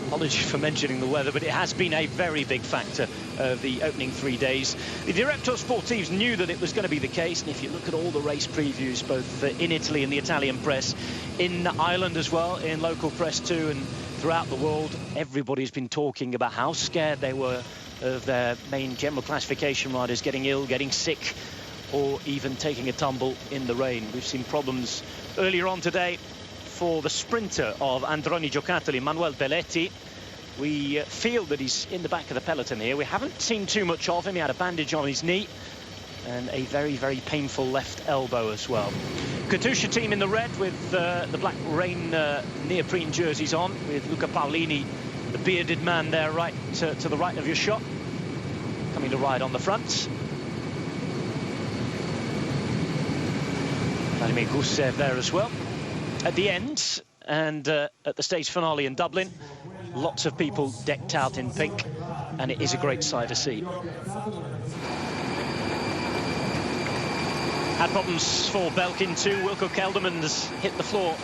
apologies for mentioning the weather, but it has been a very big factor of the opening 3 days. The Diretto Sportives knew that it was going to be the case, and if you look at all the race previews, both in Italy and the Italian press, in Ireland as well, in local press too, and throughout the world, everybody's been talking about how scared they were of their main general classification riders getting ill, getting sick, or even taking a tumble in the rain. We've seen problems earlier on today for the sprinter of Androni Giocattoli, Manuel Belletti. We feel that he's in the back of the peloton here. We haven't seen too much of him. He had a bandage on his knee and a very, very painful left elbow as well. Katusha team in the red with the black rain neoprene jerseys on, with Luca Paolini, the bearded man there right to the right of your shot, coming to ride on the front. Vladimir Gusev there as well. At the end, and at the stage finale in Dublin, lots of people decked out in pink, and it is a great sight to see. Had problems for Belkin too. Wilco Kelderman's hit the floor,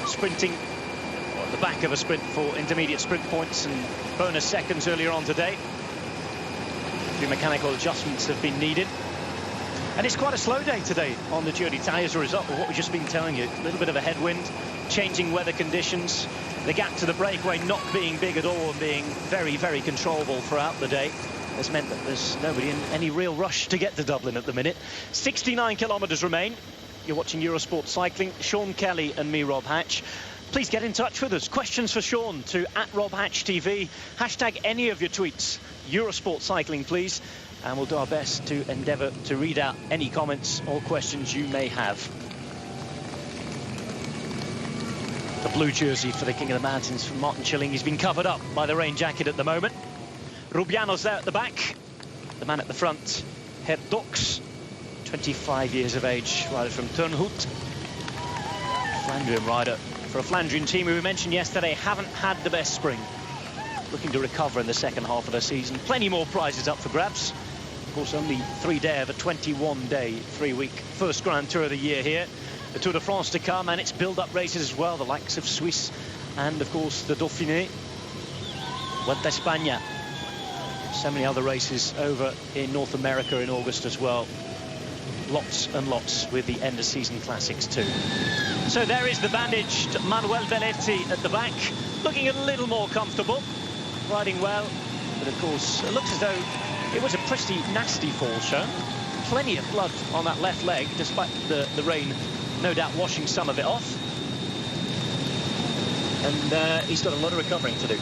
sprinting at the back of a sprint for intermediate sprint points and bonus seconds earlier on today. A few mechanical adjustments have been needed. And it's quite a slow day today on the Giro d'Italia as a result of what we've just been telling you. A little bit of a headwind, changing weather conditions, the gap to the breakaway not being big at all and being very, very controllable throughout the day has meant that there's nobody in any real rush to get to Dublin at the minute. 69 kilometres remain. You're watching Eurosport Cycling. Sean Kelly and me, Rob Hatch. Please get in touch with us. Questions for Sean to @RobHatchTV. Hashtag any of your tweets. Eurosport Cycling, please. And we'll do our best to endeavour to read out any comments or questions you may have. The blue jersey for the King of the Mountains from Martin Chilling. He's been covered up by the rain jacket at the moment. Rubiano's there at the back. The man at the front, Herr Dux, 25 years of age, rider from Turnhout. Flandrian rider for a Flandrian team who we mentioned yesterday haven't had the best spring. Looking to recover in the second half of the season. Plenty more prizes up for grabs. Of course, only 3 days of a 21-day, 3-week first Grand Tour of the year here. The Tour de France to come, and its build-up races as well, the likes of Swiss and, of course, the Dauphiné. Vuelta a España. So many other races over in North America in August as well. Lots and lots with the end-of-season classics too. So there is the bandaged Manuel Belletti at the back, looking a little more comfortable, riding well, But of course, it looks as though it was a pretty nasty fall shown. Plenty of blood on that left leg, despite the rain no doubt washing some of it off. And he's got a lot of recovering to do.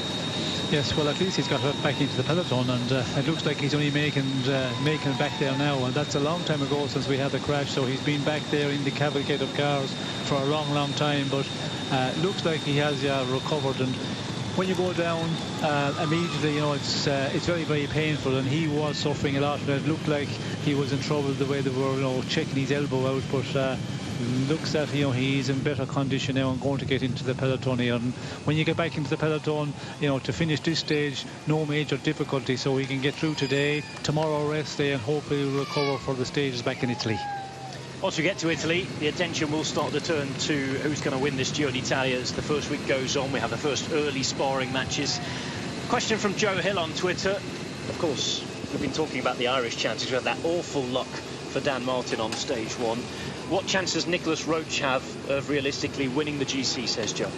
Yes, well, at least he's got back into the peloton, and it looks like he's only making it back there now, and that's a long time ago since we had the crash, so he's been back there in the cavalcade of cars for a long time, but looks like he has recovered. And when you go down immediately, you know, it's very painful, and he was suffering a lot, and it looked like he was in trouble the way they were, you know, checking his elbow out, but looks that, you know, he's in better condition now and going to get into the peloton here. And when you get back into the peloton, you know, to finish this stage, no major difficulty, so he can get through today, tomorrow rest day, and hopefully he'll recover for the stages back in Italy. Once we get to Italy, the attention will start to turn to who's going to win this Giro d'Italia as the first week goes on. We have the first early sparring matches. Question from Joe Hill on Twitter. Of course, we've been talking about the Irish chances. We had that awful luck for Dan Martin on stage one. What chance does Nicholas Roach have of realistically winning the GC, says Joe?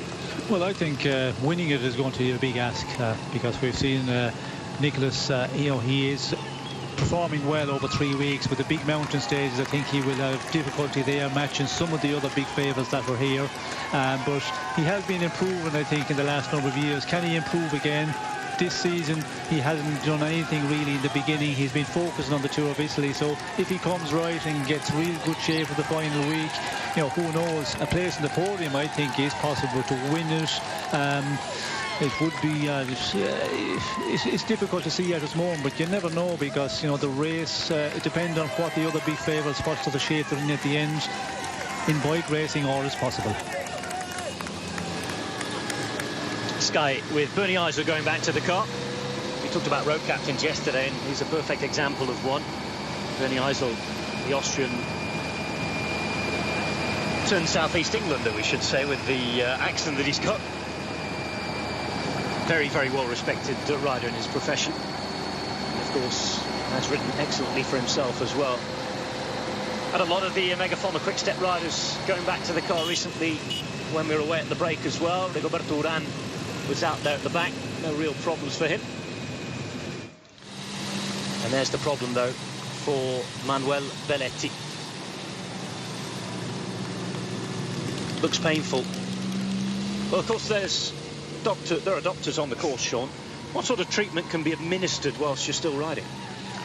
Well, I think winning it is going to be a big ask, because we've seen Nicholas, you know, he is performing well over 3 weeks with the big mountain stages. I think he will have difficulty there matching some of the other big favourites that were here, but he has been improving, I think, in the last number of years. Can he improve again? This season he hasn't done anything really in the beginning. He's been focusing on the Tour of Italy, so if he comes right and gets real good shape for the final week, you know, who knows, a place in the podium I think is possible to win it. It would be it's difficult to see at this moment, but you never know, because, you know, the race, it depends on what the other big favourites, what sort of shape they're in at the end. In bike racing, all is possible. Sky with Bernie Eisel going back to the car. We talked about road captains yesterday, and he's a perfect example of one. Bernie Eisel, the Austrian, turned Southeast Englander, we should say, with the accent that he's got. Very well respected rider in his profession. Of course, has ridden excellently for himself as well. Had a lot of the Megaformer Quick Step riders going back to the car recently when we were away at the break as well. Rigoberto Urán was out there at the back, no real problems for him. And there's the problem though for Manuel Belletti. Looks painful. Well, of course, there are doctors on the course, Sean. What sort of treatment can be administered whilst you're still riding?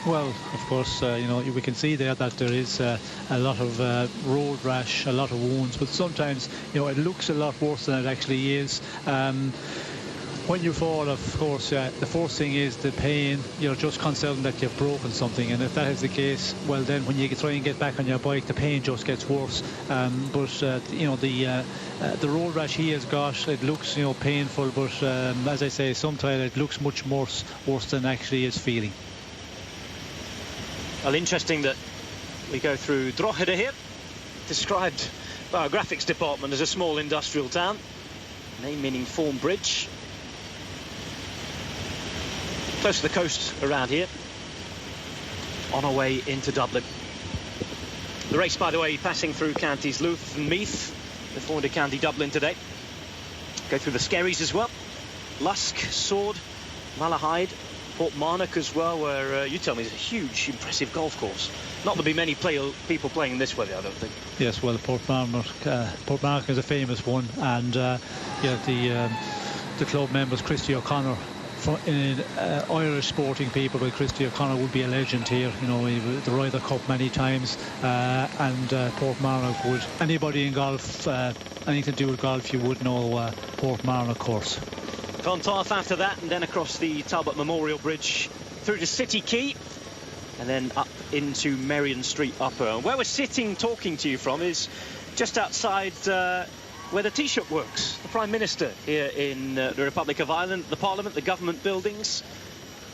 Well, of course, you know, we can see there that there is a lot of road rash, a lot of wounds, but sometimes, you know, it looks a lot worse than it actually is. When you fall, of course, the first thing is the pain. You're just concerned that you've broken something, and if that is the case, well, then when you try and get back on your bike, the pain just gets worse. But you know, the road rash he has got, it looks, you know, painful, but as I say, sometimes it looks much worse than actually is feeling. Well, interesting that we go through Drogheda here, described by our graphics department as a small industrial town, name meaning Form Bridge. Close to the coast around here, on our way into Dublin. The race, by the way, passing through counties Louth and Meath before into County Dublin today. Go through the Skerries as well, Lusk, Sword, Malahide, Portmarnock as well, where you tell me is a huge, impressive golf course. Not there'll be many people playing this weather, I don't think. Yes, well, Portmarnock is a famous one, and yeah, the club members, Christy O'Connor, in Irish sporting people, but Christy O'Connor would be a legend here. You know, the Ryder Cup many times, and Portmarnock would, anybody in golf, anything to do with golf, you would know Portmarnock course. Clontarf after that, and then across the Talbot Memorial Bridge through to City Quay, and then up into Merrion Street Upper. And where we're sitting talking to you from is just outside where the Taoiseach works, the Prime Minister here in the Republic of Ireland, the Parliament, the government buildings,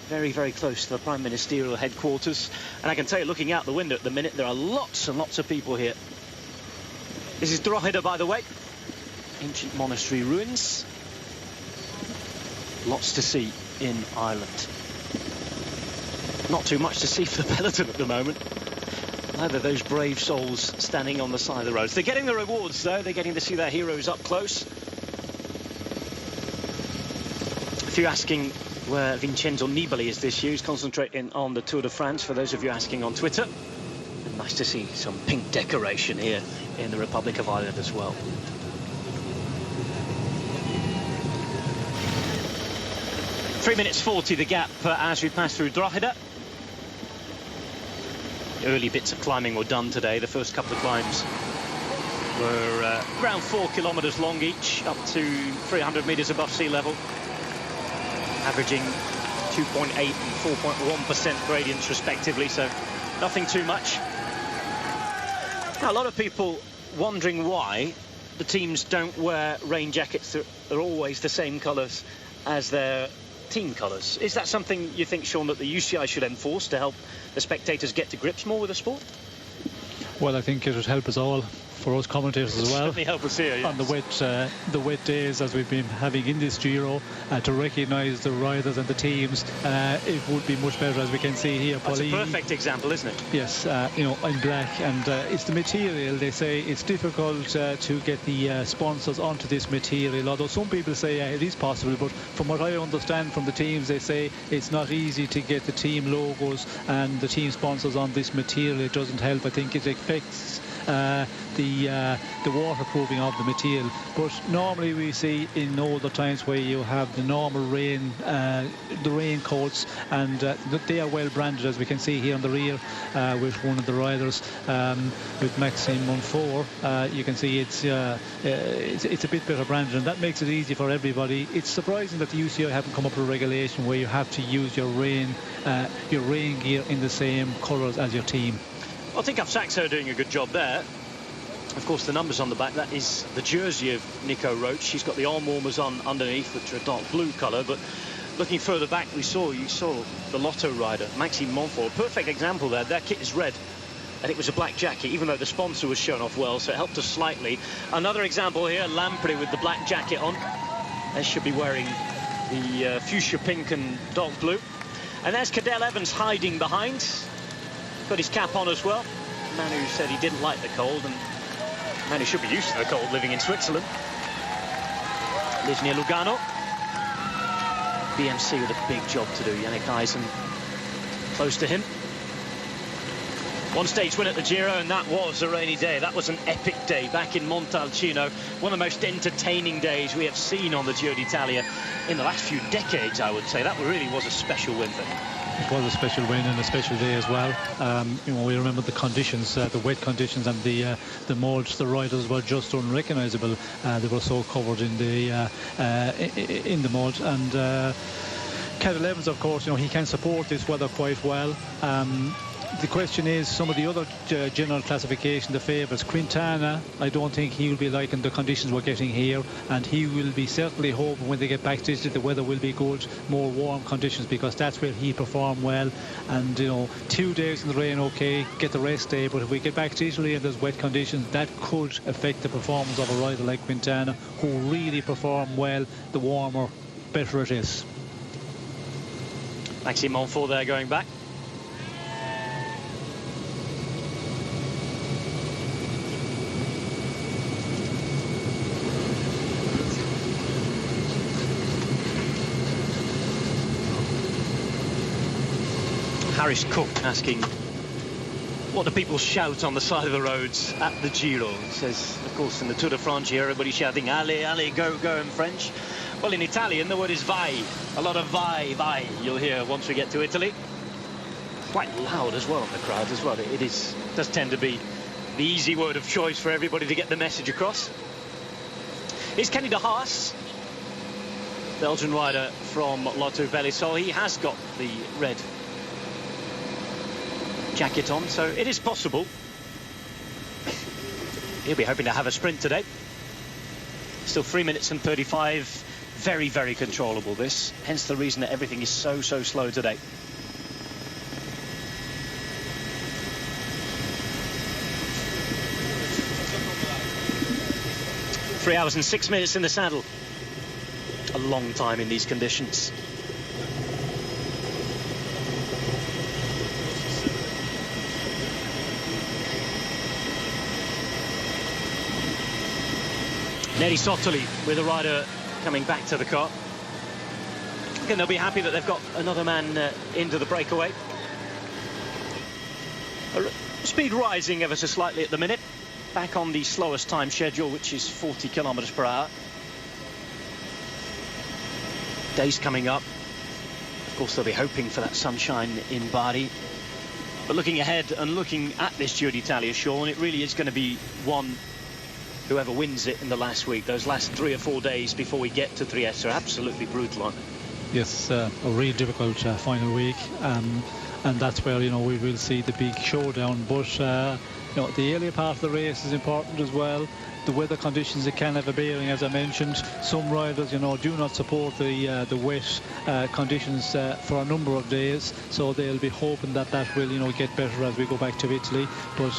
very close to the Prime Ministerial headquarters. And I can tell you, looking out the window at the minute, there are lots and lots of people here. This is Drogheda, by the way, ancient monastery ruins. Lots to see in Ireland. Not too much to see for the peloton at the moment. Neither of those brave souls standing on the side of the roads. They're getting the rewards, though. They're getting to see their heroes up close. If you're asking where Vincenzo Nibali is this year. He's concentrating on the Tour de France, for those of you asking on Twitter. And nice to see some pink decoration here in the Republic of Ireland as well. (3:40) the gap as we pass through Drogheda. The early bits of climbing were done today. The first couple of climbs were around 4 kilometres long each, up to 300 metres above sea level, averaging 2.8 and 4.1% gradients respectively, so nothing too much. Now, a lot of people wondering why the teams don't wear rain jackets that are always the same colours as their team colours. Is that something you think, Sean, that the UCI should enforce to help the spectators get to grips more with the sport? Well, I think it would help us all, for us commentators as well. Certainly help us here, yes. On the wet days as we've been having in this Giro, to recognise the riders and the teams. It would be much better, as we can see here. That's a perfect example, isn't it? Yes, you know, in black, and it's the material. They say it's difficult to get the sponsors onto this material, although some people say it is possible, but from what I understand from the teams, they say it's not easy to get the team logos and the team sponsors on this material. It doesn't help. I think it affects the waterproofing of the material. But normally we see in older times where you have the normal rain, the raincoats, and they are well branded, as we can see here on the rear with one of the riders, with Maxime Monfort. You can see it's a bit better branded, and that makes it easy for everybody. It's surprising that the UCI haven't come up with a regulation where you have to use your rain gear in the same colours as your team. I think Saxo are doing a good job there. Of course, the numbers on the back, that is the jersey of Nico Roach. He's got the arm warmers on underneath, which are a dark blue colour. But looking further back, you saw the Lotto rider, Maxime Monfort. Perfect example there. Their kit is red, and it was a black jacket, even though the sponsor was shown off well, so it helped us slightly. Another example here, Lampre with the black jacket on. They should be wearing the fuchsia pink and dark blue. And there's Cadel Evans hiding behind. Got his cap on as well. Manu said he didn't like the cold, and Manu should be used to the cold living in Switzerland. Lives near Lugano. BMC with a big job to do. Yannick Eisen close to him. One stage win at the Giro, and that was a rainy day. That was an epic day back in Montalcino. One of the most entertaining days we have seen on the Giro d'Italia in the last few decades, I would say. That really was a special win for him. It was a special win and a special day as well. You know, we remember the conditions, the wet conditions, and the mud. The riders were just unrecognisable. They were so covered in the mud. And Cadel Evans, of course, you know, he can support this weather quite well. The question is, some of the other general classification, the favourites, Quintana, I don't think he will be liking the conditions we're getting here, and he will be certainly hoping when they get back to Italy the weather will be good, more warm conditions, because that's where he performed well. And you know, 2 days in the rain, okay, get the rest day, but if we get back to Italy and there's wet conditions, that could affect the performance of a rider like Quintana, who really performed well. The warmer, better it is. Maxime Monfort there going back. Harris Cook asking, what do people shout on the side of the roads at the Giro? He says, of course, in the Tour de France here, everybody's shouting, allez, allez, go, go in French. Well, in Italian, the word is vai. A lot of vai, vai, you'll hear once we get to Italy. Quite loud as well in the crowd as well. It does tend to be the easy word of choice for everybody to get the message across. Here's Kenny de Haas, Belgian rider from Lotto Belisol. He has got the red jacket on, so it is possible. He'll be hoping to have a sprint today. Still 3 minutes and 35. Very, very controllable, this. Hence the reason that everything is so slow today. 3 hours and 6 minutes in the saddle. A long time in these conditions. Neri Sottoli with a rider coming back to the car. reckon they'll be happy that they've got another man into the breakaway. Speed rising ever so slightly at the minute. Back on the slowest time schedule, which is 40 kilometers per hour. Days coming up. Of course, they'll be hoping for that sunshine in Bari. But looking ahead and looking at this Giro d'Italia, Sean, it really is going to be one, whoever wins it in the last week. Those last 3 or 4 days before we get to Trieste are absolutely brutal. Yes, a real difficult final week, and that's where, you know, we will see the big showdown. But you know, the earlier part of the race is important as well. The weather conditions, it can have a bearing, as I mentioned. Some riders, you know, do not support the wet conditions for a number of days, so they'll be hoping that that will, you know, get better as we go back to Italy. But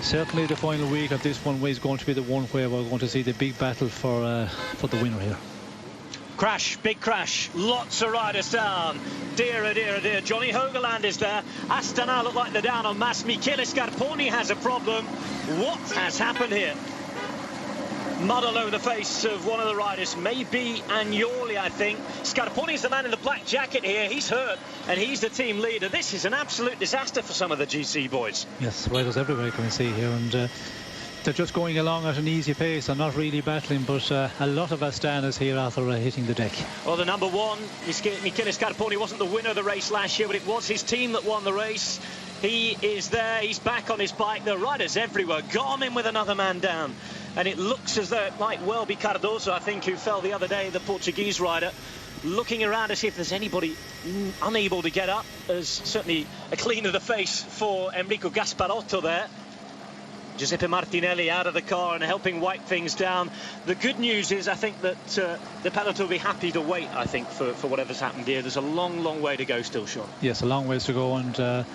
certainly the final week of this one is going to be the one where we're going to see the big battle for the winner here. Crash, big crash, lots of riders down. Dear, oh dear, oh dear. Johnny Hogeland is there. Astana look like they're down on mass. Michele Scarponi has a problem. What has happened here? Mud all over the face of one of the riders, maybe Agnoli, I think. Scarponi's the man in the black jacket here. He's hurt, and he's the team leader. This is an absolute disaster for some of the GC boys. Yes, riders everywhere you can see here, and they're just going along at an easy pace and not really battling, but a lot of Astanas here after hitting the deck. Well, the number one, Michele Scarponi, wasn't the winner of the race last year, but it was his team that won the race. He is there, he's back on his bike. The riders everywhere, got him in with another man down. And it looks as though it might well be Cardoso, I think, who fell the other day, the Portuguese rider. Looking around to see if there's anybody unable to get up. There's certainly a clean of the face for Enrico Gasparotto there. Giuseppe Martinelli out of the car and helping wipe things down. The good news is, I think, that the Peloton will be happy to wait, I think, for whatever's happened here. There's a long, long way to go still, Sean. Yes, a long ways to go, and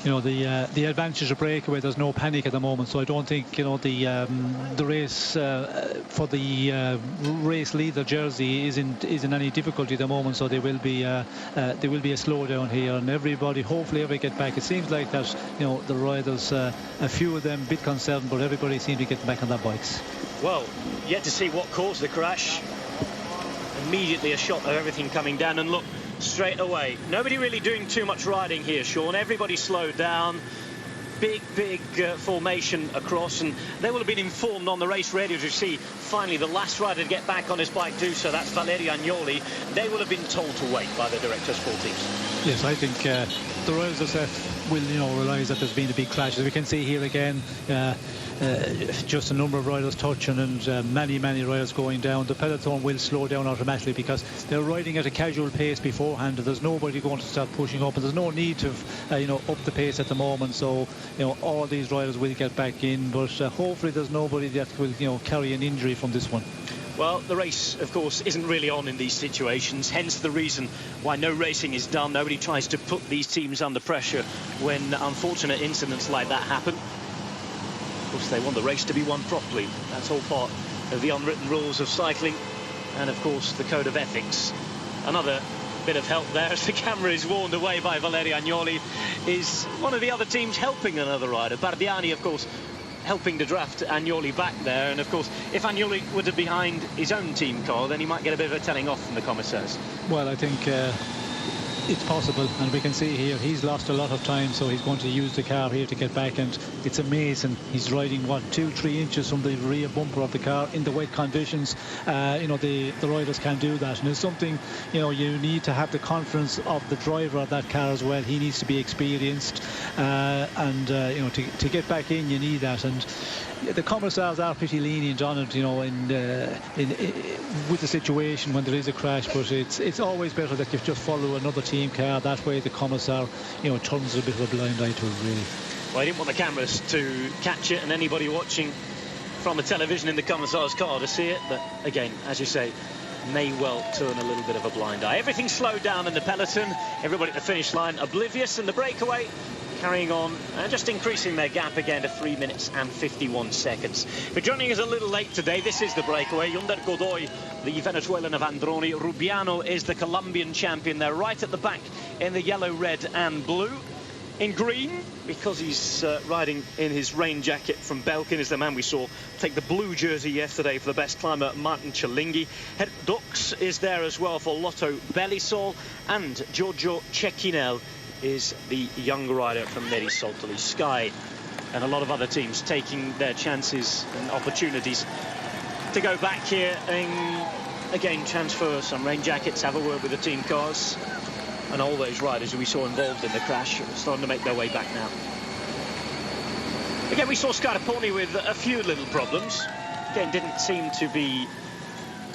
you know, the advantage of breakaway, there's no panic at the moment, so I don't think, you know, the race for the race leader jersey is in any difficulty at the moment, so there will be a slowdown here, and everybody hopefully ever get back. It seems like that, you know, the riders, a few of them a bit concerned, but everybody seems to get back on their bikes. Well, yet to see what caused the crash. Immediately a shot of everything coming down, and look, straight away, nobody really doing too much riding here, Sean. Everybody slowed down. Big formation across, and they will have been informed on the race radio to see finally the last rider to get back on his bike do so. That's Valerio Agnoli. They will have been told to wait by the Director of Sport teams. Yes, I think the riders themselves will, you know, realise that there's been a big clash. As we can see here again, just a number of riders touching and many riders going down. The peloton will slow down automatically because they're riding at a casual pace beforehand, and there's nobody going to start pushing up, and there's no need to you know, up the pace at the moment. So, you know, all these riders will get back in, but hopefully there's nobody that will, you know, carry an injury from this one. Well, the race, of course, isn't really on in these situations, hence the reason why no racing is done. Nobody tries to put these teams under pressure when unfortunate incidents like that happen. Of course, they want the race to be won properly. That's all part of the unwritten rules of cycling and, of course, the code of ethics. Another bit of help there as the camera is warned away by Valerio Agnoli is one of the other teams helping another rider. Bardiani, of course, helping to draft Agnoli back there, and of course if Agnoli were to behind his own team car, then he might get a bit of a telling off from the commissaires. Well, I think it's possible, and we can see here he's lost a lot of time, so he's going to use the car here to get back, and it's amazing he's riding what, 2-3 inches from the rear bumper of the car in the wet conditions. You know, the riders can do that, and it's something, you know, you need to have the confidence of the driver of that car as well. He needs to be experienced, and you know, to get back in, you need that. And the commissars are pretty lenient on it, you know, with the situation when there is a crash, but it's always better that you just follow another team car. That way the commissar, you know, turns a bit of a blind eye to it, really. Well, I didn't want the cameras to catch it and anybody watching from a television in the commissar's car to see it, but again, as you say, may well turn a little bit of a blind eye. Everything slowed down in the peloton, everybody at the finish line oblivious, and the breakaway carrying on and just increasing their gap again to 3 minutes and 51 seconds. If you're joining us a little late today, this is the breakaway. Yunder Godoy, the Venezuelan of Androni. Rubiano is the Colombian champion. They're right at the back in the yellow, red and blue. in green because he's riding in his rain jacket from Belkin, is the man we saw take the blue jersey yesterday for the best climber, Martin Cialinghi. Het Dux is there as well for Lotto Belisol, and Giorgio Cecchinel is the young rider from Neri Soltoli Sky. And a lot of other teams taking their chances and opportunities to go back here and again transfer some rain jackets, have a word with the team cars. And all those riders who we saw involved in the crash are starting to make their way back now. Again, we saw Scarponi with a few little problems. Again, didn't seem to be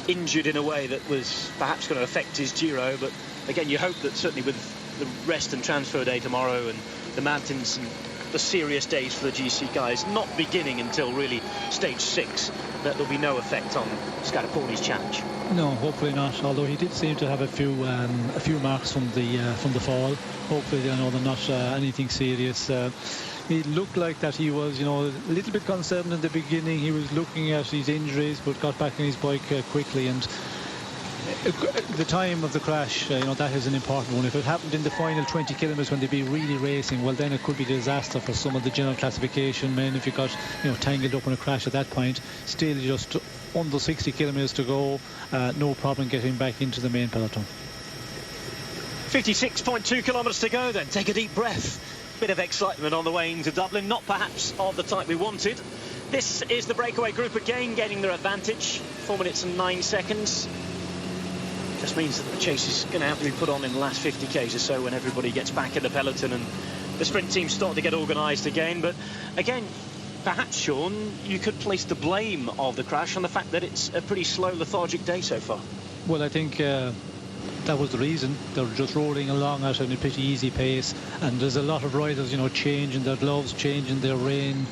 injured in a way that was perhaps going to affect his Giro. But again, you hope that certainly with the rest and transfer day tomorrow and the mountains and the serious days for the GC guys not beginning until really stage 6, that there'll be no effect on Scarponi's challenge. No, hopefully not. Although he did seem to have a few marks from the fall. Hopefully, they're not anything serious. It looked like that he was, a little bit concerned in the beginning. He was looking at his injuries, but got back on his bike quickly. And the time of the crash, that is an important one. If it happened in the final 20 kilometres when they'd be really racing, well, then it could be a disaster for some of the general classification men if you got, tangled up in a crash at that point. Still, just under 60 kilometres to go, no problem getting back into the main peloton. 56.2 kilometres to go then. Take a deep breath. Bit of excitement on the way into Dublin, not perhaps of the type we wanted. This is the breakaway group again getting their advantage. 4 minutes and 9 seconds. Just means that the chase is going to have to be put on in the last 50 k's or so when everybody gets back in the peloton and the sprint teams start to get organised again. But again, perhaps, Sean, you could place the blame of the crash on the fact that it's a pretty slow, lethargic day so far. Well, I think that was the reason. They're just rolling along at a pretty easy pace, and there's a lot of riders, changing their gloves, changing their rain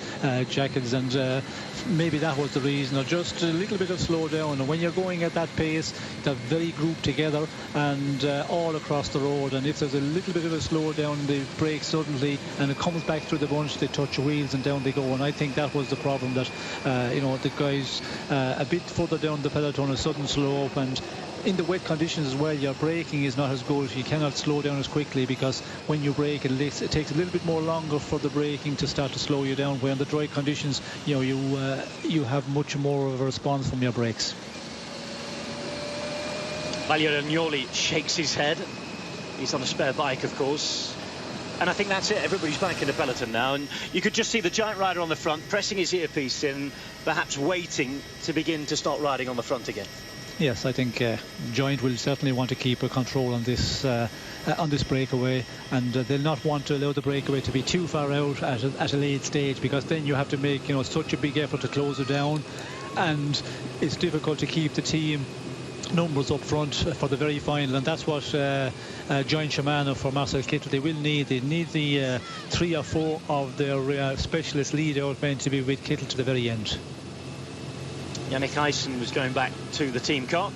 jackets, and maybe that was the reason, or just a little bit of slowdown. And when you're going at that pace, they're very grouped together and all across the road, and if there's a little bit of a slowdown, they brake suddenly and it comes back through the bunch, they touch the wheels and down they go. And I think that was the problem, that the guys a bit further down the peloton, a sudden slope, and in the wet conditions as well, your braking is not as good. You cannot slow down as quickly because when you brake, it takes a little bit more longer for the braking to start to slow you down. Where in the dry conditions, you have much more of a response from your brakes. Valerio Agnoli shakes his head. He's on a spare bike, of course. And I think that's it. Everybody's back in the peloton now. And you could just see the giant rider on the front pressing his earpiece in, perhaps waiting to begin to start riding on the front again. Yes, I think Giant will certainly want to keep a control on this breakaway, and they'll not want to allow the breakaway to be too far out at a late stage, because then you have to make such a big effort to close it down, and it's difficult to keep the team numbers up front for the very final. And that's what Giant Shimano for Marcel Kittel, they need the 3 or 4 of their specialist lead-out men to be with Kittel to the very end. Yannick Eisen was going back to the team car.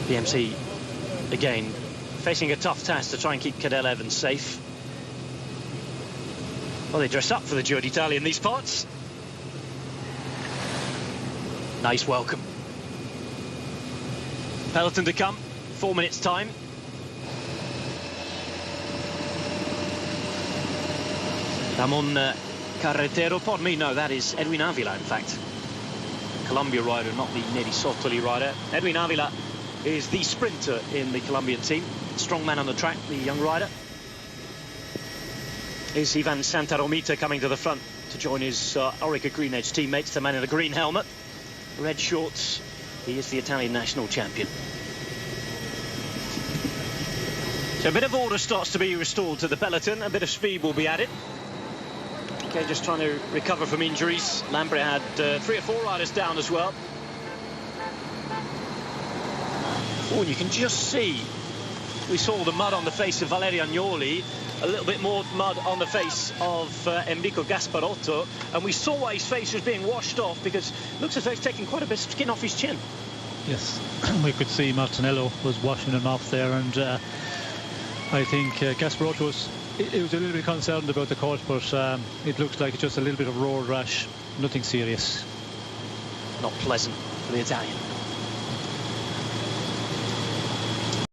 BMC again facing a tough task to try and keep Cadel Evans safe. Well, they dress up for the Giro d'Italia in these parts. Nice welcome. Peloton to come, 4 minutes time. Ramon Carretero, pardon me, no, that is Edwin Avila, in fact. Colombia rider, not the Neri Sottoli rider. Edwin Avila is the sprinter in the Colombian team. Strong man on the track, the young rider. Is Ivan Santaromita coming to the front to join his Orica Green Edge teammates, the man in the green helmet, red shorts. He is the Italian national champion. So a bit of order starts to be restored to the peloton. A bit of speed will be added. Okay, just trying to recover from injuries. Lambre had 3 or 4 riders down as well. Oh, and you can just see, we saw the mud on the face of Valerio Agnoli, a little bit more mud on the face of Enrico Gasparotto, and we saw why his face was being washed off, because it looks as though he's taking quite a bit of skin off his chin. Yes, we could see Martinello was washing him off there, and I think Gasparotto was a little bit concerned about the cut, but it looks like just a little bit of road rash, nothing serious. Not pleasant for the Italian.